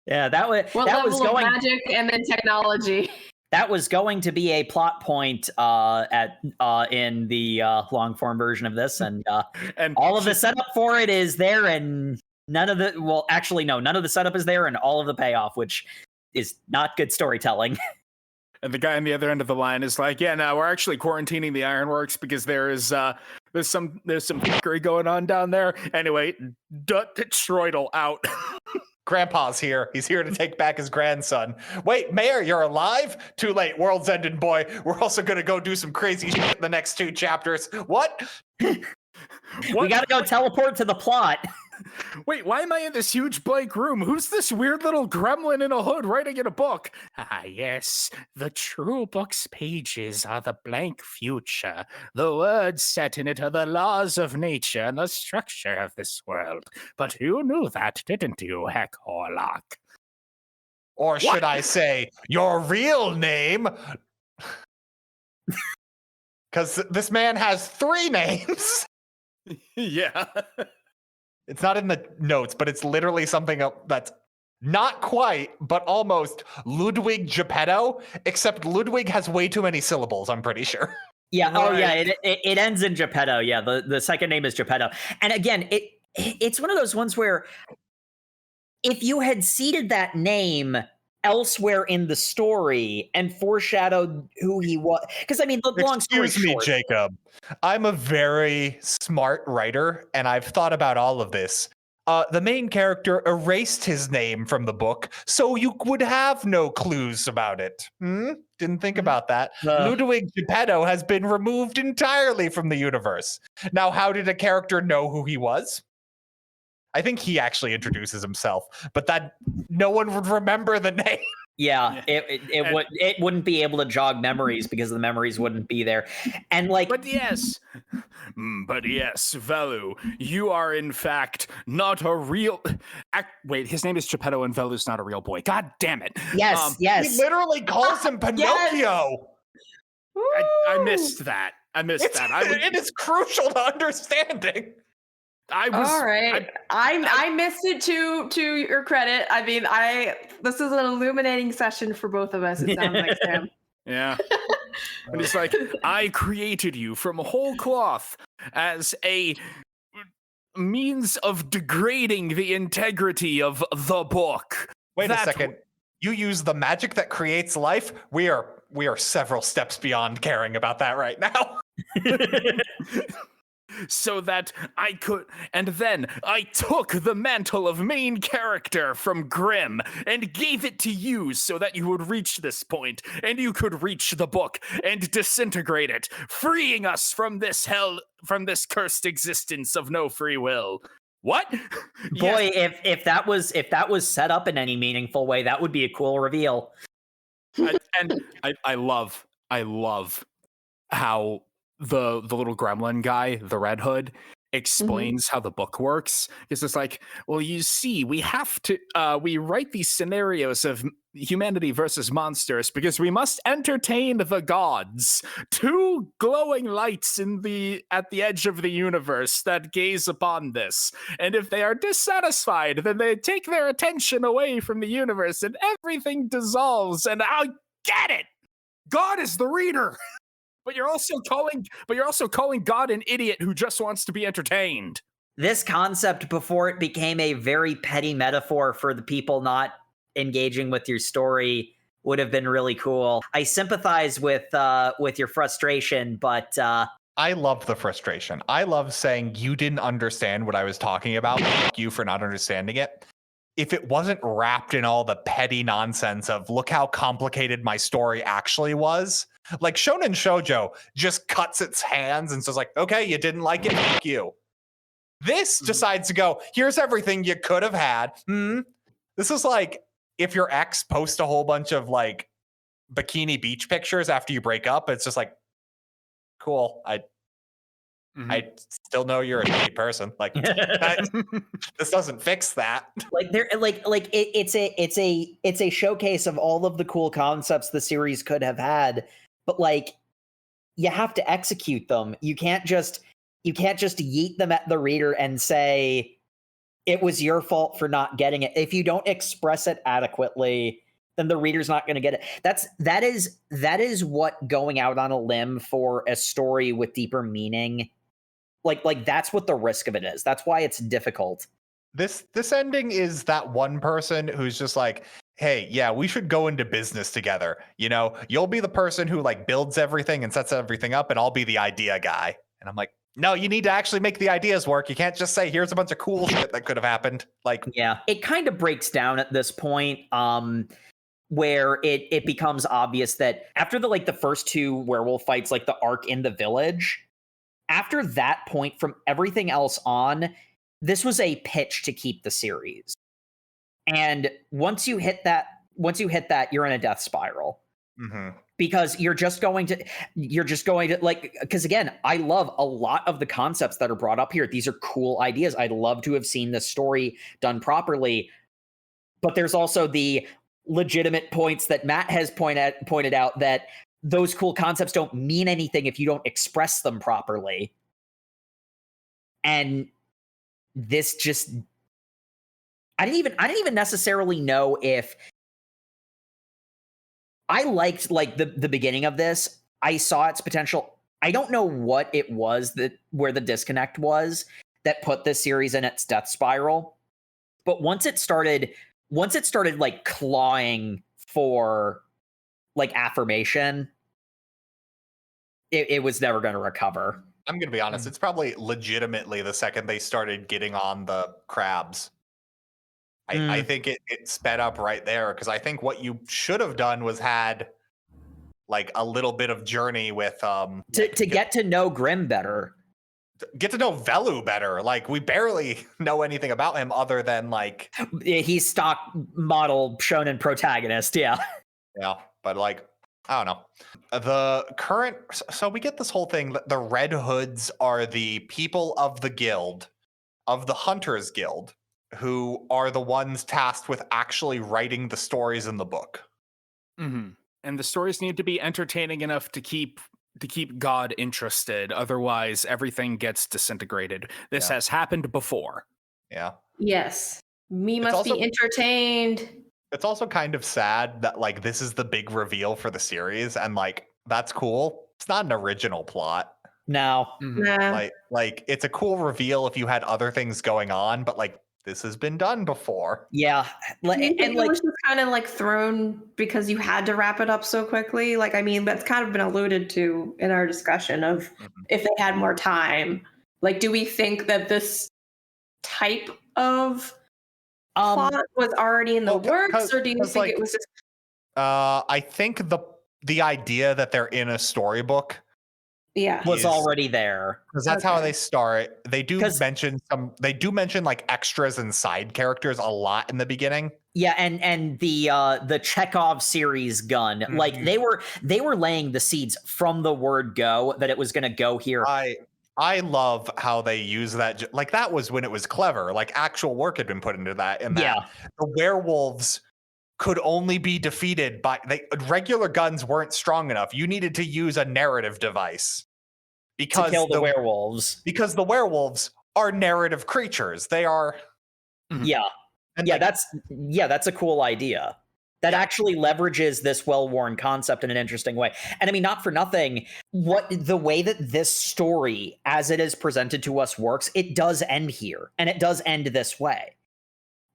Yeah, that was What that level was of going. magic and then technology? That was going to be a plot point in the long form version of this, and all of the setup for it is there, and none of the setup is there, and all of the payoff, which is not good storytelling. And the guy on the other end of the line is like, "Yeah, no, we're actually quarantining the Ironworks because there's some fuckery going on down there." Anyway, Schroidel out. Grandpa's here. He's here to take back his grandson. Wait, Mayor, you're alive? Too late. World's ended, boy. We're also going to go do some crazy shit in the next 2 chapters. What? We got to go teleport to the plot. Wait, why am I in this huge blank room? Who's this weird little gremlin in a hood writing in a book? Ah, yes, the true book's pages are the blank future. The words set in it are the laws of nature and the structure of this world. But you knew that, didn't you, Heck Horlock? Or should I say, your real name? Because this man has 3 names. Yeah. It's not in the notes, but it's literally something that's not quite, but almost Ludwig Geppetto, except Ludwig has way too many syllables, I'm pretty sure. Yeah, right. Oh yeah, it ends in Geppetto. Yeah, the second name is Geppetto. And again, it's one of those ones where if you had seeded that name elsewhere in the story and foreshadowed who he was, because I mean, the long story Excuse me, short, Jacob. I'm a very smart writer, and I've thought about all of this. The main character erased his name from the book, so you would have no clues about it. Didn't think about that. Ludwig Geppetto has been removed entirely from the universe. Now, how did a character know who he was? I think he actually introduces himself, but that no one would remember the name. Yeah, it wouldn't be able to jog memories because the memories wouldn't be there. And like, but yes, Velu, you are in fact not a real. Wait, his name is Geppetto, and Velu's not a real boy. God damn it! Yes. He literally calls him Pinocchio. Yes. I missed that. It is crucial to understanding. All right. I missed it to your credit. I mean, this is an illuminating session for both of us, it sounds like, Sam. Yeah. And he's like, I created you from whole cloth as a means of degrading the integrity of the book. Wait a second. You use the magic that creates life? We are several steps beyond caring about that right now. So that I could, and then I took the mantle of main character from Grimm and gave it to you so that you would reach this point and you could reach the book and disintegrate it, freeing us from this hell, from this cursed existence of no free will. What? Boy, yes. if that was set up in any meaningful way, that would be a cool reveal. I love how the little gremlin guy, the Red Hood, explains how the book works. It's like, well, you see, we have to we write these scenarios of humanity versus monsters because we must entertain the gods, 2 glowing lights at the edge of the universe that gaze upon this. And if they are dissatisfied, then they take their attention away from the universe and everything dissolves. And I get it. God is the reader. But you're also calling God an idiot who just wants to be entertained. This concept, before it became a very petty metaphor for the people not engaging with your story, would have been really cool. I sympathize with your frustration, but I love the frustration. I love saying you didn't understand what I was talking about. Fuck you for not understanding it. If it wasn't wrapped in all the petty nonsense of look how complicated my story actually was, like Shonen Shoujo just cuts its hands and says like, okay, you didn't like it, fuck you. This decides to go, here's everything you could have had. This is like if your ex posts a whole bunch of like bikini beach pictures after you break up, it's just like, cool. I still know you're a shitty person. Like this doesn't fix that. It's a showcase of all of the cool concepts the series could have had, but like you have to execute them. You can't just yeet them at the reader and say it was your fault for not getting it. If you don't express it adequately, then the reader's not going to get it. That is what going out on a limb for a story with deeper meaning. Like that's what the risk of it is. That's why it's difficult. This ending is that one person who's just like, hey, yeah, we should go into business together. You know, you'll be the person who like builds everything and sets everything up, and I'll be the idea guy. And I'm like, no, you need to actually make the ideas work. You can't just say, here's a bunch of cool shit that could have happened. Like, yeah, it kind of breaks down at this point. Where it becomes obvious that after the first two werewolf fights, like the arc in the village, after that point, from everything else on, this was a pitch to keep the series. And once you hit that, you're in a death spiral. Mm-hmm. Because you're just going to like, because again, I love a lot of the concepts that are brought up here. These are cool ideas. I'd love to have seen this story done properly. But there's also the legitimate points that Matt has pointed out, that those cool concepts don't mean anything if you don't express them properly. And this just, I didn't even necessarily know if I liked like the beginning of this. I saw its potential. I don't know what it was where the disconnect was that put this series in its death spiral. But once it started like clawing for like affirmation, it was never going to recover. I'm going to be honest. It's probably legitimately the second they started getting on the crabs. I think it sped up right there, because I think what you should have done was had like a little bit of journey with to get to know Grimm better. Get to know Velu better. Like, we barely know anything about him other than like he's stock model shonen protagonist. Yeah. Yeah, but like, I don't know. The current, so we get this whole thing that the Red Hoods are the people of the guild, of the Hunters Guild, who are the ones tasked with actually writing the stories in the book. Mm-hmm. And the stories need to be entertaining enough to keep God interested. Otherwise, everything gets disintegrated. This has happened before. Yeah. Yes. Me must be entertained. It's also kind of sad that like this is the big reveal for the series, and like that's cool. It's not an original plot. No. Mm-hmm. Nah. Like it's a cool reveal if you had other things going on, but like this has been done before. Yeah. And like, it was just kind of like thrown because you had to wrap it up so quickly. Like, I mean, that's kind of been alluded to in our discussion of if they had more time. Like, do we think that this type of plot was already in the works, or do you think like, it was just? I think the idea that they're in a storybook, was already there, because that's how they start. They do mention like extras and side characters a lot in the beginning. Yeah, and the Chekhov series gun, like they were laying the seeds from the word go that it was going to go here. I love how they use that. Like that was when it was clever. Like actual work had been put into that. And that the werewolves could only be defeated by regular guns weren't strong enough. You needed to use a narrative device because to kill the werewolves. Because the werewolves are narrative creatures. They are. Yeah. And that's a cool idea. That actually leverages this well-worn concept in an interesting way. And I mean, not for nothing, the way that this story, as it is presented to us, works, it does end here. And it does end this way.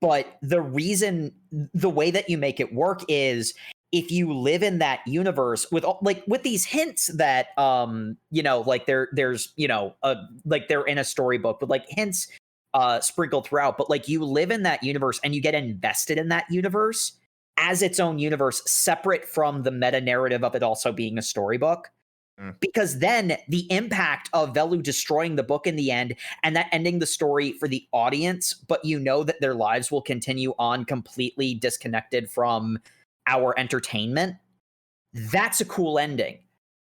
But the way that you make it work is if you live in that universe with these hints that, like there's, like they're in a storybook, but like hints sprinkled throughout. But like you live in that universe and you get invested in that universe as its own universe, separate from the meta narrative of it also being a storybook. Because then the impact of Velu destroying the book in the end and that ending the story for the audience, but you know that their lives will continue on completely disconnected from our entertainment. That's a cool ending.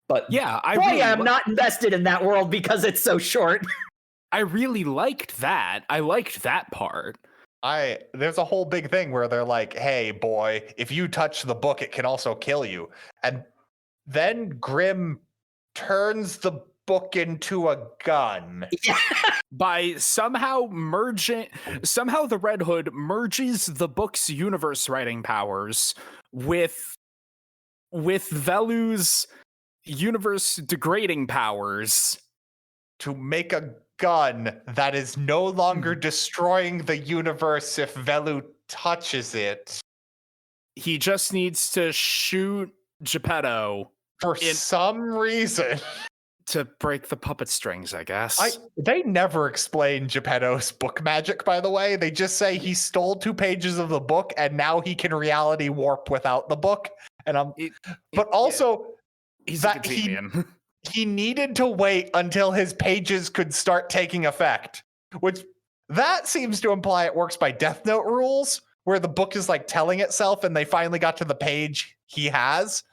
But yeah, I'm not invested in that world because it's so short. I really liked that. I liked that part. There's a whole big thing where they're like, hey, boy, if you touch the book, it can also kill you. And then Grimm turns the book into a gun. Yeah. By somehow the Red Hood merges the book's universe writing powers with Velu's universe degrading powers to make a gun that is no longer destroying the universe if Velu touches it. He just needs to shoot Geppetto for some reason. To break the puppet strings, I guess. They never explain Geppetto's book magic, by the way. They just say he stole 2 pages of the book and now he can reality warp without the book. And he's a comedian. He needed to wait until his pages could start taking effect, which that seems to imply it works by Death Note rules, where the book is like telling itself and they finally got to the page he has.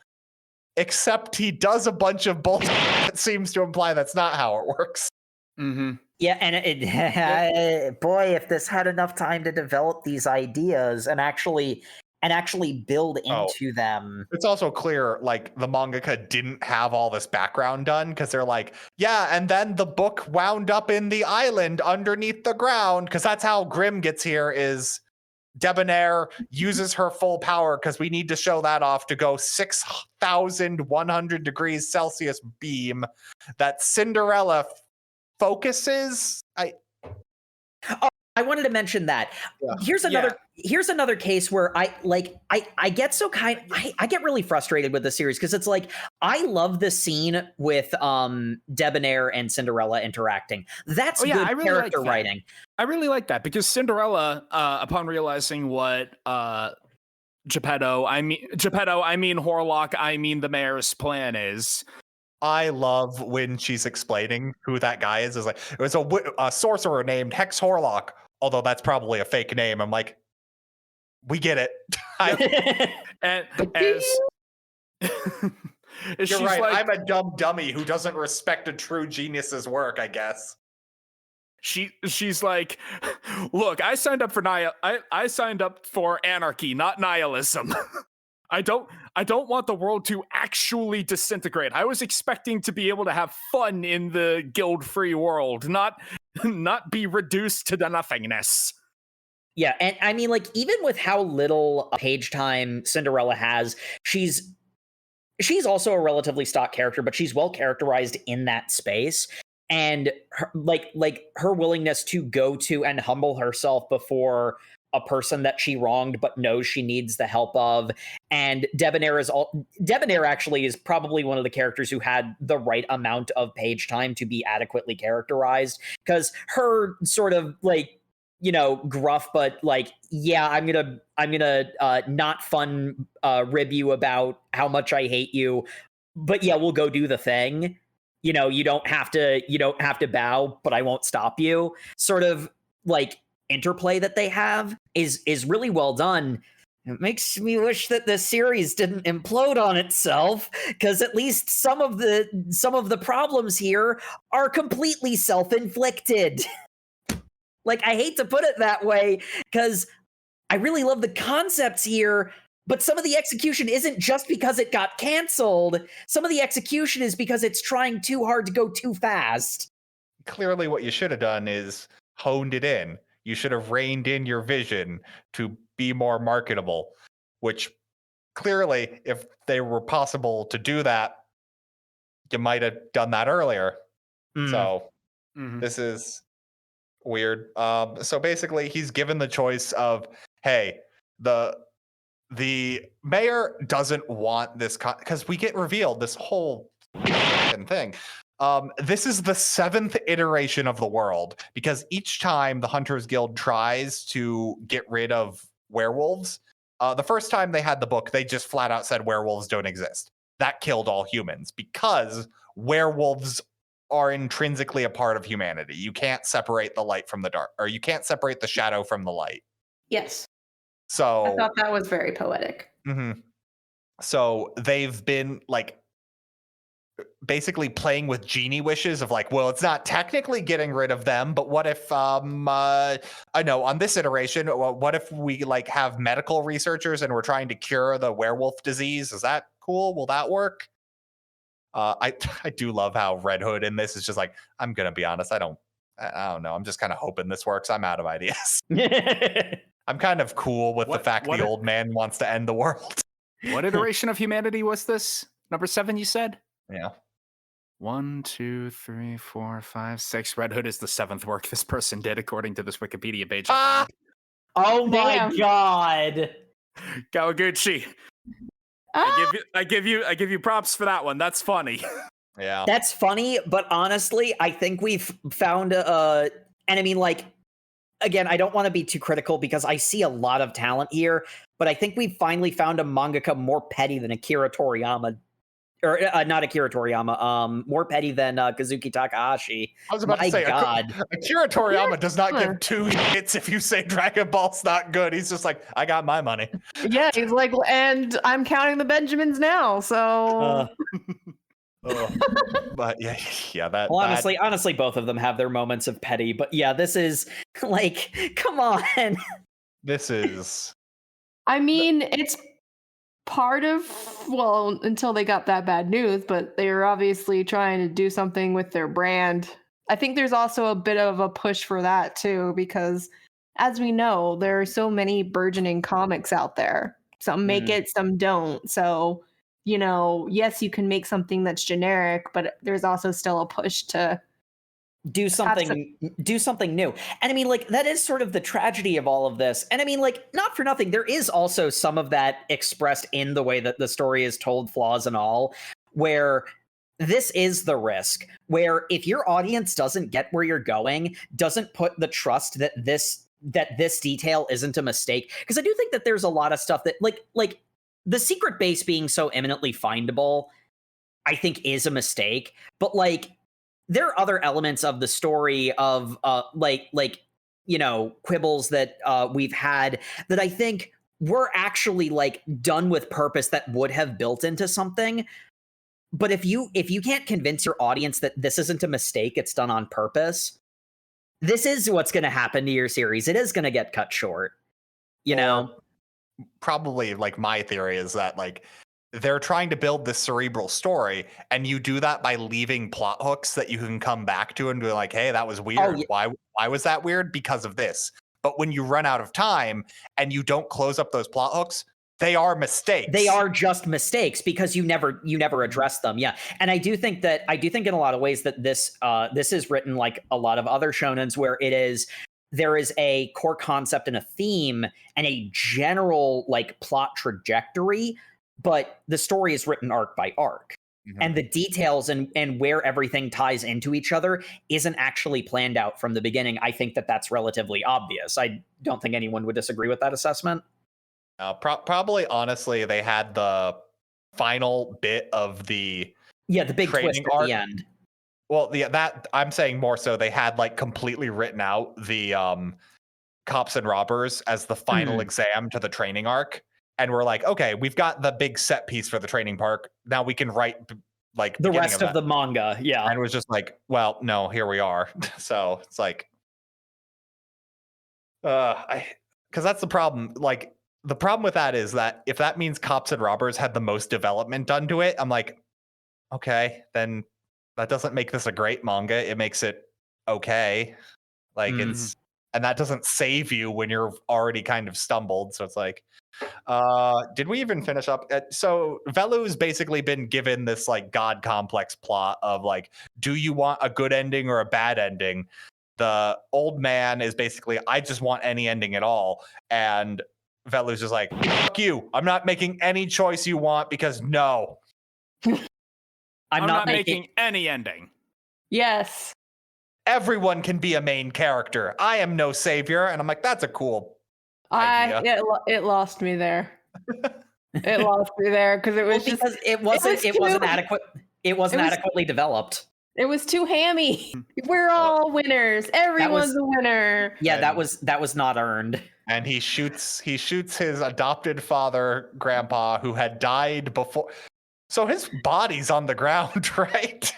Except he does a bunch of bullshit that seems to imply that's not how it works. Mm-hmm. Yeah, and boy, if this had enough time to develop these ideas and actually build into them. It's also clear, like, the mangaka didn't have all this background done because they're like, yeah, and then the book wound up in the island underneath the ground, because that's how Grimm gets here, is Debonair uses her full power because we need to show that off to go 6,100 degrees Celsius beam that Cinderella focuses. I wanted to mention that. Yeah. Here's another case where I get I get really frustrated with the series because it's like I love the scene with Debonair and Cinderella interacting. That's good really character writing. I really like that because Cinderella, upon realizing what Geppetto, I mean Horlock, I mean the mayor's plan is. I love when she's explaining who that guy is. It's like, it was a sorcerer named Hex Horlock, although that's probably a fake name. I'm like, we get it. You're right. Like, I'm a dumb dummy who doesn't respect a true genius's work, I guess. She's like, look, I signed up for I signed up for anarchy, not nihilism. I don't want the world to actually disintegrate. I was expecting to be able to have fun in the guild-free world, not be reduced to the nothingness. Yeah, and I mean, like, even with how little page time Cinderella has, she's also a relatively stock character, but she's well characterized in that space. And her, like her willingness to go to and humble herself before a person that she wronged but knows she needs the help of. And Debonair actually is probably one of the characters who had the right amount of page time to be adequately characterized, because her sort of like, you know, gruff but like, yeah, I'm gonna not fun rib you about how much I hate you, but yeah, we'll go do the thing. You know, you don't have to bow, but I won't stop you. Sort of like interplay that they have is really well done. It makes me wish that the series didn't implode on itself, because at least some of the problems here are completely self-inflicted. Like, I hate to put it that way, because I really love the concepts here, but some of the execution isn't just because it got canceled. Some of the execution is because it's trying too hard to go too fast. Clearly what you should have done is honed it in. You should have reined in your vision to be more marketable, which clearly, if they were possible to do that, you might have done that earlier. So this is weird. So basically, he's given the choice of, hey, the mayor doesn't want this, because we get revealed this whole thing. This is the 7th iteration of the world, because each time the Hunters Guild tries to get rid of werewolves, the first time they had the book, they just flat out said werewolves don't exist. That killed all humans, because werewolves are intrinsically a part of humanity. You can't separate the light from the dark, or you can't separate the shadow from the light. Yes. So I thought that was very poetic. So they've been like, basically playing with genie wishes of like, well, it's not technically getting rid of them, but what if I know on this iteration, what if we like have medical researchers and we're trying to cure the werewolf disease? Is that cool? Will that work? I do love how Red Hood in this is just like, I'm gonna be honest, I don't know. I'm just kind of hoping this works. I'm out of ideas. I'm kind of cool with the fact the old man wants to end the world. What iteration of humanity was this? Number 7, you said? Yeah. 1, 2, 3, 4, 5, 6. Red Hood is the 7th work this person did, according to this Wikipedia page. Oh my Damn. god. Kawaguchi. I give you props for that one. That's funny. Yeah. That's funny, but honestly, I think we've found and I mean, like, again, I don't want to be too critical because I see a lot of talent here, but I think we've finally found a mangaka more petty than Akira Toriyama. Or not Akira Toriyama, more petty than Kazuki Takahashi. I was about to say, God. Akira Toriyama does not give 2 hits if you say Dragon Ball's not good. He's just like, I got my money. Yeah, he's like, and I'm counting the Benjamins now, so. But yeah, that. Well, honestly, both of them have their moments of petty, but yeah, this is like, come on. This is. I mean, it's part of, well, until they got that bad news, but they were obviously trying to do something with their brand. I think there's also a bit of a push for that too, because as we know, there are so many burgeoning comics out there. Some make it, some don't. So, you know, yes, you can make something that's generic, but there's also still a push to do something new. And I mean, like, that is sort of the tragedy of all of this. And I mean, like, not for nothing, there is also some of that expressed in the way that the story is told, flaws and all, where this is the risk, where if your audience doesn't get where you're going, doesn't put the trust that this detail isn't a mistake. Because I do think that there's a lot of stuff that like the secret base being so eminently findable, I think is a mistake. But like, there are other elements of the story of like you know, quibbles that we've had that I think were actually like done with purpose that would have built into something. But if you can't convince your audience that this isn't a mistake, it's done on purpose, this is what's going to happen to your series. It is going to get cut short. You know, probably like my theory is that like they're trying to build this cerebral story, and you do that by leaving plot hooks that you can come back to and be like, hey, that was weird. Oh, yeah. Why was that weird? Because of this. But when you run out of time and you don't close up those plot hooks, they are mistakes. They are just mistakes because you never address them. Yeah. And I do think in a lot of ways that this is written like a lot of other shonens, where there is a core concept and a theme and a general like plot trajectory, but the story is written arc by arc. Mm-hmm. And the details and where everything ties into each other isn't actually planned out from the beginning. I think that that's relatively obvious. I don't think anyone would disagree with that assessment. Probably, honestly, they had the final bit of the big twist at the end. Well, that I'm saying more so they had like completely written out the cops and robbers as the final exam to the training arc. And we're like, okay, we've got the big set piece for the training park. Now we can write like the rest of the manga. Yeah. And it was just like, well, no, here we are. So it's like, because that's the problem. Like, the problem with that is that if that means cops and robbers had the most development done to it, I'm like, okay, then that doesn't make this a great manga. It makes it okay. Like and that doesn't save you when you're already kind of stumbled. So it's like, did we even finish up? So Velu's basically been given this like God complex plot of like, do you want a good ending or a bad ending? The old man is basically, I just want any ending at all. And Velu's just like, fuck you. I'm not making any choice you want because no. I'm not making any ending. Yes. Everyone can be a main character. I am no savior. And I'm like, that's a cool idea. It lost me there. It lost me there because it was because it wasn't adequate. It wasn't adequately developed. It was too hammy. We're all winners. Everyone's a winner. Yeah, that was not earned. And he shoots his adopted father, grandpa, who had died before. So his body's on the ground, right?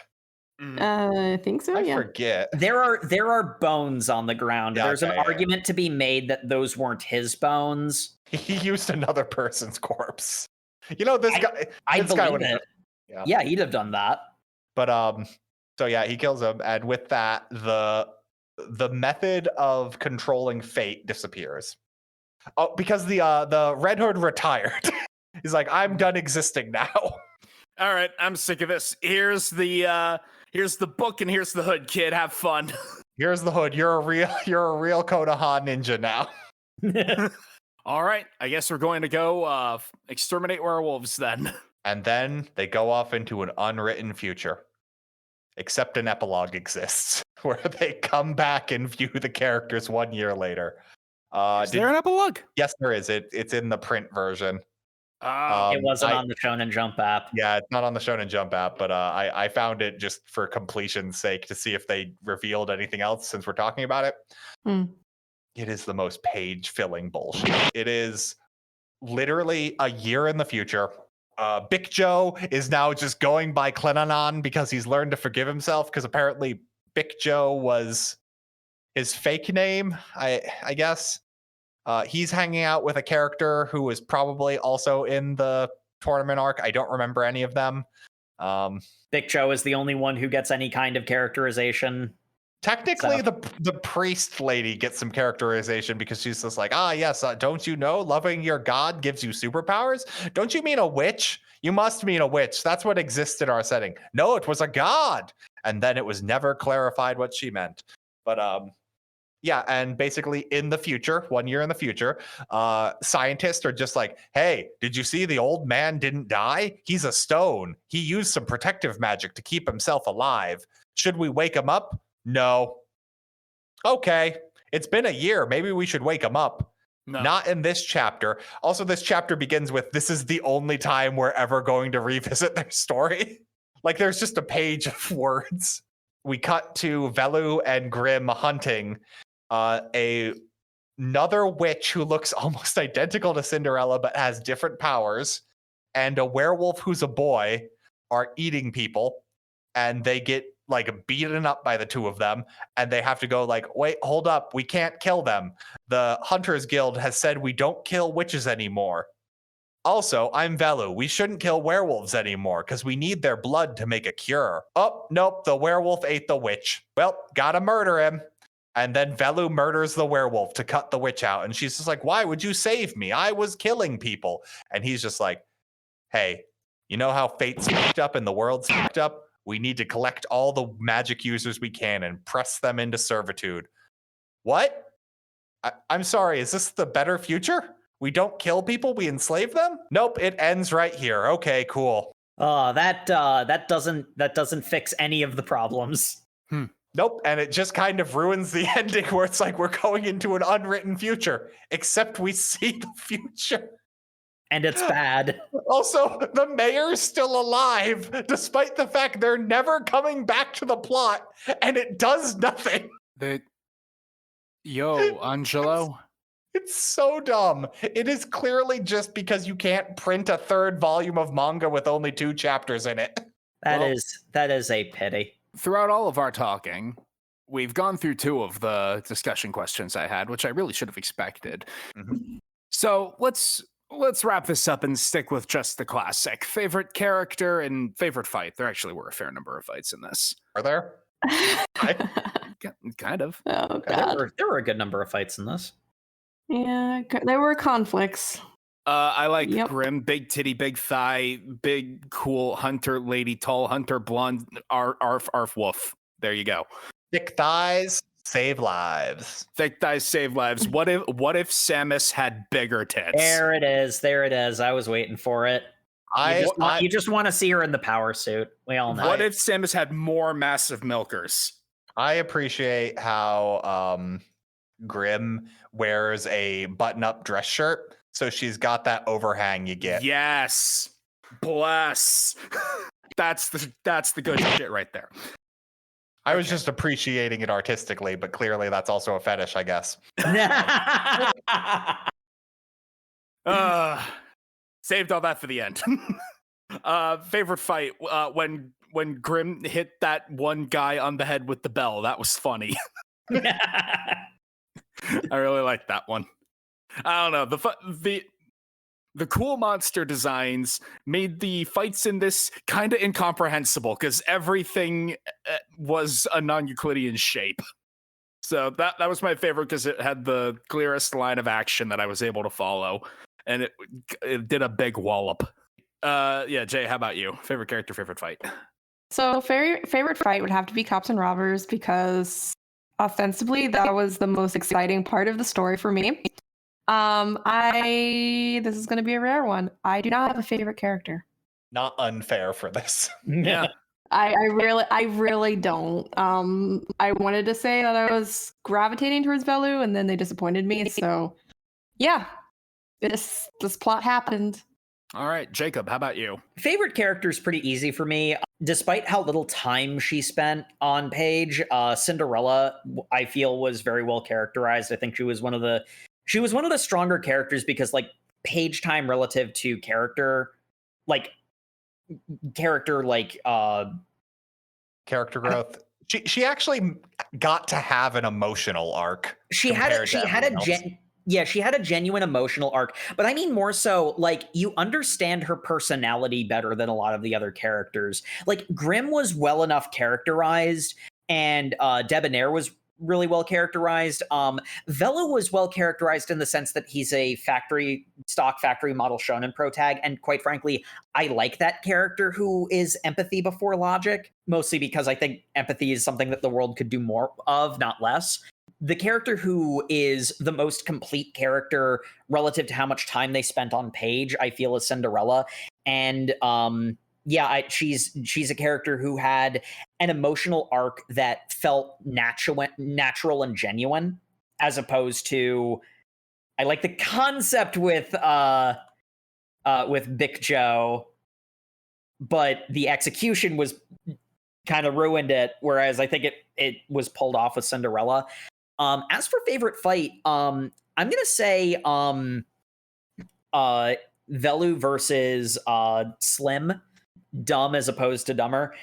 I think so. I Yeah. forget. There are bones on the ground. Yeah, There's an okay, yeah. argument to be made that those weren't his bones. He used another person's corpse. You know, this guy. I This guy believe would. it. Yeah, he'd have done that. But so yeah, he kills him, and with that, the method of controlling fate disappears. Oh, because the Red Hood retired. He's like, I'm done existing now. All right, I'm sick of this. Here's the book and here's the hood, kid. Have fun. Here's the hood. You're a real Konoha ninja now. All right, I guess we're going to go exterminate werewolves then. And then they go off into an unwritten future. Except an epilogue exists where they come back and view the characters 1 year later. Is there an epilogue? Yes, there is. It's in the print version. It wasn't on the Shonen Jump app. Yeah, it's not on the Shonen Jump app, but I found it just for completion's sake to see if they revealed anything else since we're talking about it. It is the most page-filling bullshit. It is literally a year in the future. Big Joe is now just going by Klenanon because he's learned to forgive himself, because apparently Big Joe was his fake name, I guess. He's hanging out with a character who was probably also in the tournament arc. I don't remember any of them. Big Joe is the only one who gets any kind of characterization. Technically, the priest lady gets some characterization because she's just like, yes, don't you know loving your god gives you superpowers? Don't you mean a witch? You must mean a witch. That's what exists in our setting. No, it was a god. And then it was never clarified what she meant. But yeah, and basically in the future, 1 year in the future, scientists are just like, hey, did you see the old man didn't die? He's a stone. He used some protective magic to keep himself alive. Should we wake him up? No. Okay, it's been a year. Maybe we should wake him up. No. Not in this chapter. Also, this chapter begins with, this is the only time we're ever going to revisit their story. Like, there's just a page of words. We cut to Velu and Grimm hunting another witch who looks almost identical to Cinderella but has different powers, and a werewolf who's a boy are eating people, and they get like beaten up by the two of them, and they have to go like, wait, hold up, we can't kill them. The Hunters Guild has said we don't kill witches anymore. Also, I'm Velu. We shouldn't kill werewolves anymore because we need their blood to make a cure. Oh, nope, the werewolf ate the witch. Well, gotta murder him. And then Velu murders the werewolf to cut the witch out. And she's just like, why would you save me? I was killing people. And he's just like, hey, you know how fate's fucked up and the world's fucked up? We need to collect all the magic users we can and press them into servitude. What? I'm sorry, is this the better future? We don't kill people, we enslave them? Nope, it ends right here. Okay, cool. That doesn't fix any of the problems. Nope, and it just kind of ruins the ending where it's like we're going into an unwritten future, except we see the future. And it's bad. Also, the mayor's still alive, despite the fact they're never coming back to the plot, and it does nothing. Yo, Angelo. It's so dumb. It is clearly just because you can't print a third volume of manga with only 2 chapters in it. That is a pity. Throughout all of our talking, we've gone through 2 of the discussion questions I had, which I really should have expected. Mm-hmm. So let's wrap this up and stick with just the classic. Favorite character and favorite fight. There actually were a fair number of fights in this. Are there? Kind of. Oh, God. There were a good number of fights in this. Yeah, there were conflicts. I like Grimm, big titty, big thigh, big cool hunter lady, tall hunter, blonde, arf, woof. There you go. Thick thighs save lives. Thick thighs save lives. What if Samus had bigger tits? There it is. I was waiting for it. You just want to see her in the power suit. We all know. What if Samus had more massive milkers? I appreciate how Grimm wears a button-up dress shirt, so she's got that overhang you get. Yes, bless. That's the good shit right there. I was just appreciating it artistically, but clearly that's also a fetish, I guess. Saved all that for the end. Favorite fight when Grim hit that one guy on the head with the bell. That was funny. I really like that one. I don't know, the cool monster designs made the fights in this kind of incomprehensible because everything was a non-Euclidean shape. So that was my favorite because it had the clearest line of action that I was able to follow, and it did a big wallop. Yeah, Jay, how about you? Favorite character, favorite fight? So favorite fight would have to be Cops and Robbers because ostensibly that was the most exciting part of the story for me. This is going to be a rare one. I do not have a favorite character. Not unfair for this. Yeah. I really don't. I wanted to say that I was gravitating towards Velu, and then they disappointed me. So, yeah, this plot happened. All right, Jacob, how about you? Favorite character is pretty easy for me. Despite how little time she spent on page, Cinderella, I feel, was very well characterized. I think she was one of the stronger characters because, like, page time relative to character growth. She actually got to have an emotional arc. She had a genuine emotional arc, but I mean more so like you understand her personality better than a lot of the other characters. Like Grim was well enough characterized, and Debonair was really well characterized. Velu was well characterized in the sense that he's a stock factory model shonen protag, and quite frankly, I like that character who is empathy before logic, mostly because I think empathy is something that the world could do more of, not less. The character who is the most complete character relative to how much time they spent on page, I feel, is Cinderella. And she's a character who had an emotional arc that felt natural and genuine, as opposed to, I like the concept with Big Joe, but the execution was kind of ruined it. Whereas I think it was pulled off with Cinderella. As for favorite fight, I'm gonna say Velu versus Slim, dumb as opposed to dumber,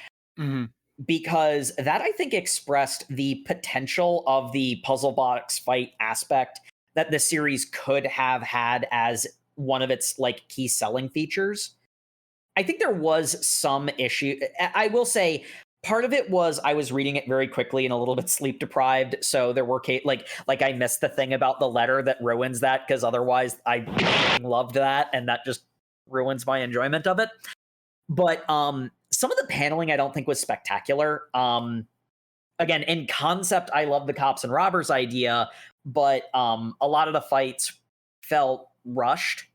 because that I think expressed the potential of the puzzle box fight aspect that the series could have had as one of its like key selling features. I think there was some issue. I will say part of it was I was reading it very quickly and a little bit sleep deprived, so there were like I missed the thing about the letter that ruins that, because otherwise I loved that, and that just ruins my enjoyment of it. But some of the paneling I don't think was spectacular. Again, in concept, I love the Cops and Robbers idea, but a lot of the fights felt rushed.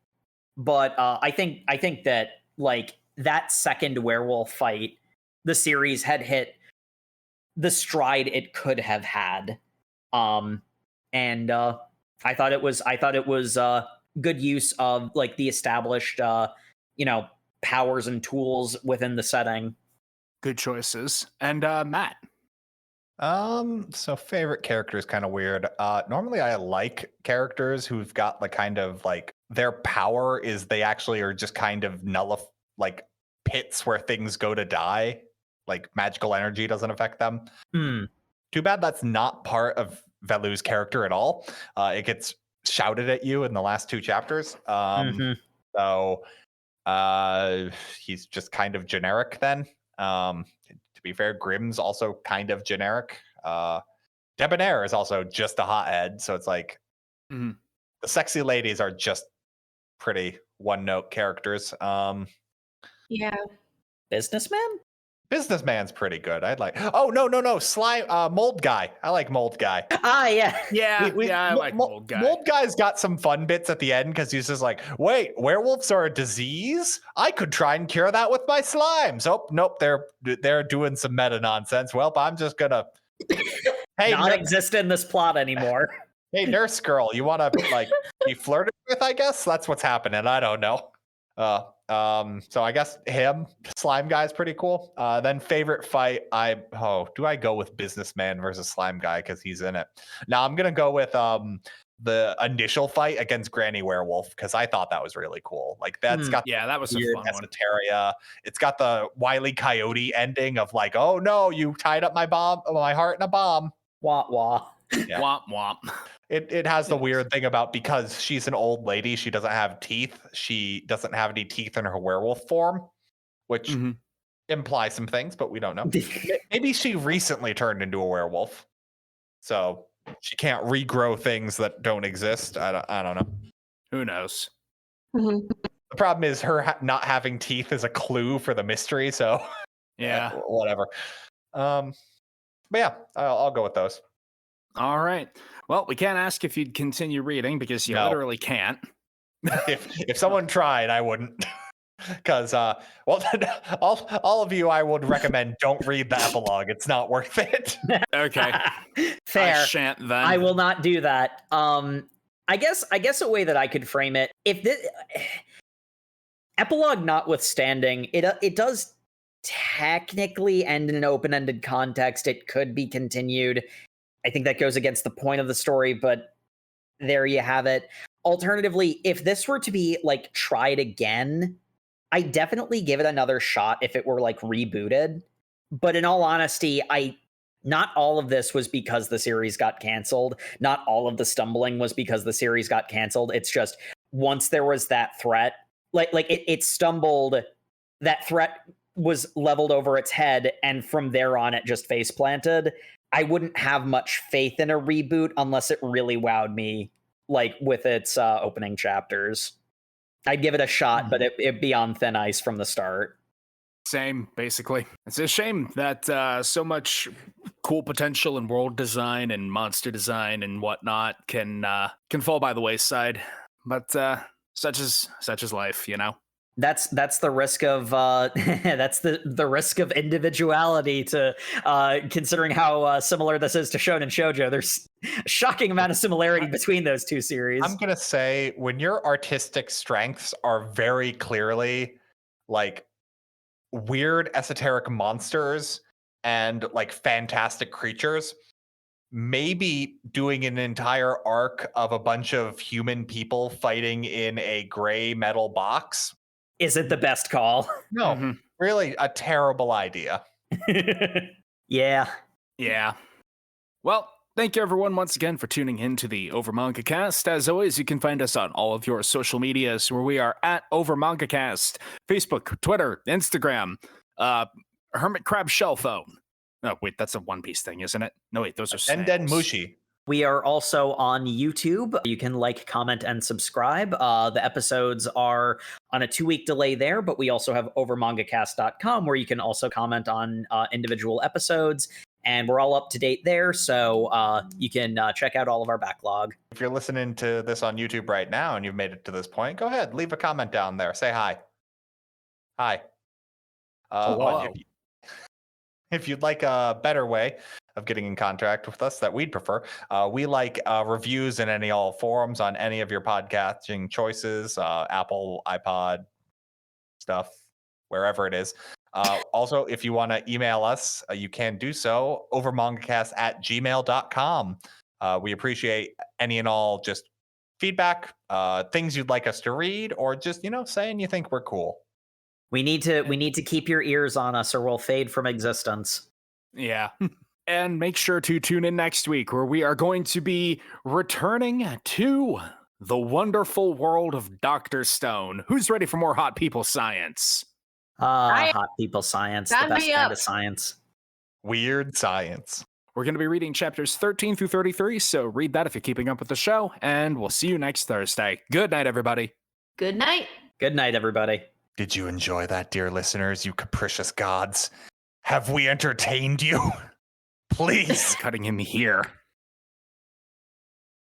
But I think that like that second werewolf fight, the series had hit the stride it could have had, and I thought it was good use of like the established powers and tools within the setting. Good choices. And Matt. So favorite character is kind of weird. Normally I like characters who've got the kind of like their power is they actually are just kind of like pits where things go to die. Like magical energy doesn't affect them. Too bad that's not part of Velu's character at all. It gets shouted at you in the last 2 chapters. So he's just kind of generic then. To be fair, Grimm's also kind of generic. Debonair is also just a hothead. So it's like the sexy ladies are just pretty one-note characters. Yeah. Businessman's pretty good. I'd like. Oh no! Slime, mold guy. I like mold guy. Yeah. I like mold guy. Mold guy's got some fun bits at the end because he's just like, wait, werewolves are a disease? I could try and cure that with my slimes. Oh nope, they're doing some meta nonsense. Well, I'm just gonna not exist in this plot anymore. Hey, nurse girl, you want to like be flirted with? I guess that's what's happening. I don't know. So I guess Slime Guy's pretty cool. Then favorite fight, do I go with Businessman versus Slime Guy because he's in it? Now I'm gonna go with the initial fight against Granny Werewolf because I thought that was really cool. Like that's got that was a weird fun one. esoteria. It's got the Wile E. Coyote ending of like, oh no, you tied up my heart in a bomb. Wah wah. Yeah. Womp womp. It has the weird thing about because she's an old lady, she doesn't have teeth. She doesn't have any teeth in her werewolf form, which implies some things, but we don't know. Maybe she recently turned into a werewolf, so she can't regrow things that don't exist. I don't know. Who knows? Mhm. The problem is her not having teeth is a clue for the mystery. So Yeah. whatever. But yeah, I'll go with those. All right. Well, we can't ask if you'd continue reading because you literally can't. If someone tried, I wouldn't. Because all of you, I would recommend don't read the epilogue. It's not worth it. Okay. Fair. I shan't then. I will not do that. I guess a way that I could frame it, if this epilogue notwithstanding, it does technically end in an open-ended context. It could be continued. I think that goes against the point of the story, but there you have it. Alternatively, if this were to be like tried again, I definitely give it another shot if it were like rebooted. But in all honesty, not all of this was because the series got canceled. Not all of the stumbling was because the series got canceled. It's just once there was that threat, like it stumbled, that threat was leveled over its head, and from there on it just face planted. I wouldn't have much faith in a reboot unless it really wowed me, like with its opening chapters. I'd give it a shot, but it'd be on thin ice from the start. Same, basically. It's a shame that so much cool potential in world design and monster design and whatnot can fall by the wayside. But such is life, you know. That's the risk of that's the risk of individuality to considering how similar this is to Shonen Shoujo. There's a shocking amount of similarity between those two series. I'm gonna say when your artistic strengths are very clearly like weird esoteric monsters and like fantastic creatures, maybe doing an entire arc of a bunch of human people fighting in a gray metal box isn't the best call. No, really a terrible idea. Yeah. Well, thank you everyone once again for tuning in to the Over Manga Cast. As always, you can find us on all of your social medias where we are at Over Manga Cast, Facebook, Twitter, Instagram, Hermit Crab Shell Phone. Oh, wait, that's a One Piece thing, isn't it? No, wait, those are snails. And Mushi. We are also on YouTube. You can like, comment, and subscribe. The episodes are on a 2-week delay there, but we also have overmangacast.com where you can also comment on individual episodes. And we're all up to date there, so you can check out all of our backlog. If you're listening to this on YouTube right now and you've made it to this point, go ahead, leave a comment down there. Say hi. Hi. Hello. If you'd like a better way of getting in contact with us that we'd prefer, we like reviews in all forums on any of your podcasting choices, Apple, iPod, stuff, wherever it is. Also, if you want to email us, you can do so over mangacast@gmail.com. We appreciate any and all just feedback, things you'd like us to read, or just, saying you think we're cool. We need to keep your ears on us or we'll fade from existence. Yeah. And make sure to tune in next week where we are going to be returning to the wonderful world of Dr. Stone. Who's ready for more hot people science? Hot people science, the best kind of science. Weird science. We're going to be reading chapters 13 through 33, so read that if you're keeping up with the show, and we'll see you next Thursday. Good night, everybody. Good night. Good night, everybody. Did you enjoy that, dear listeners, you capricious gods? Have we entertained you? Please. Cutting him here.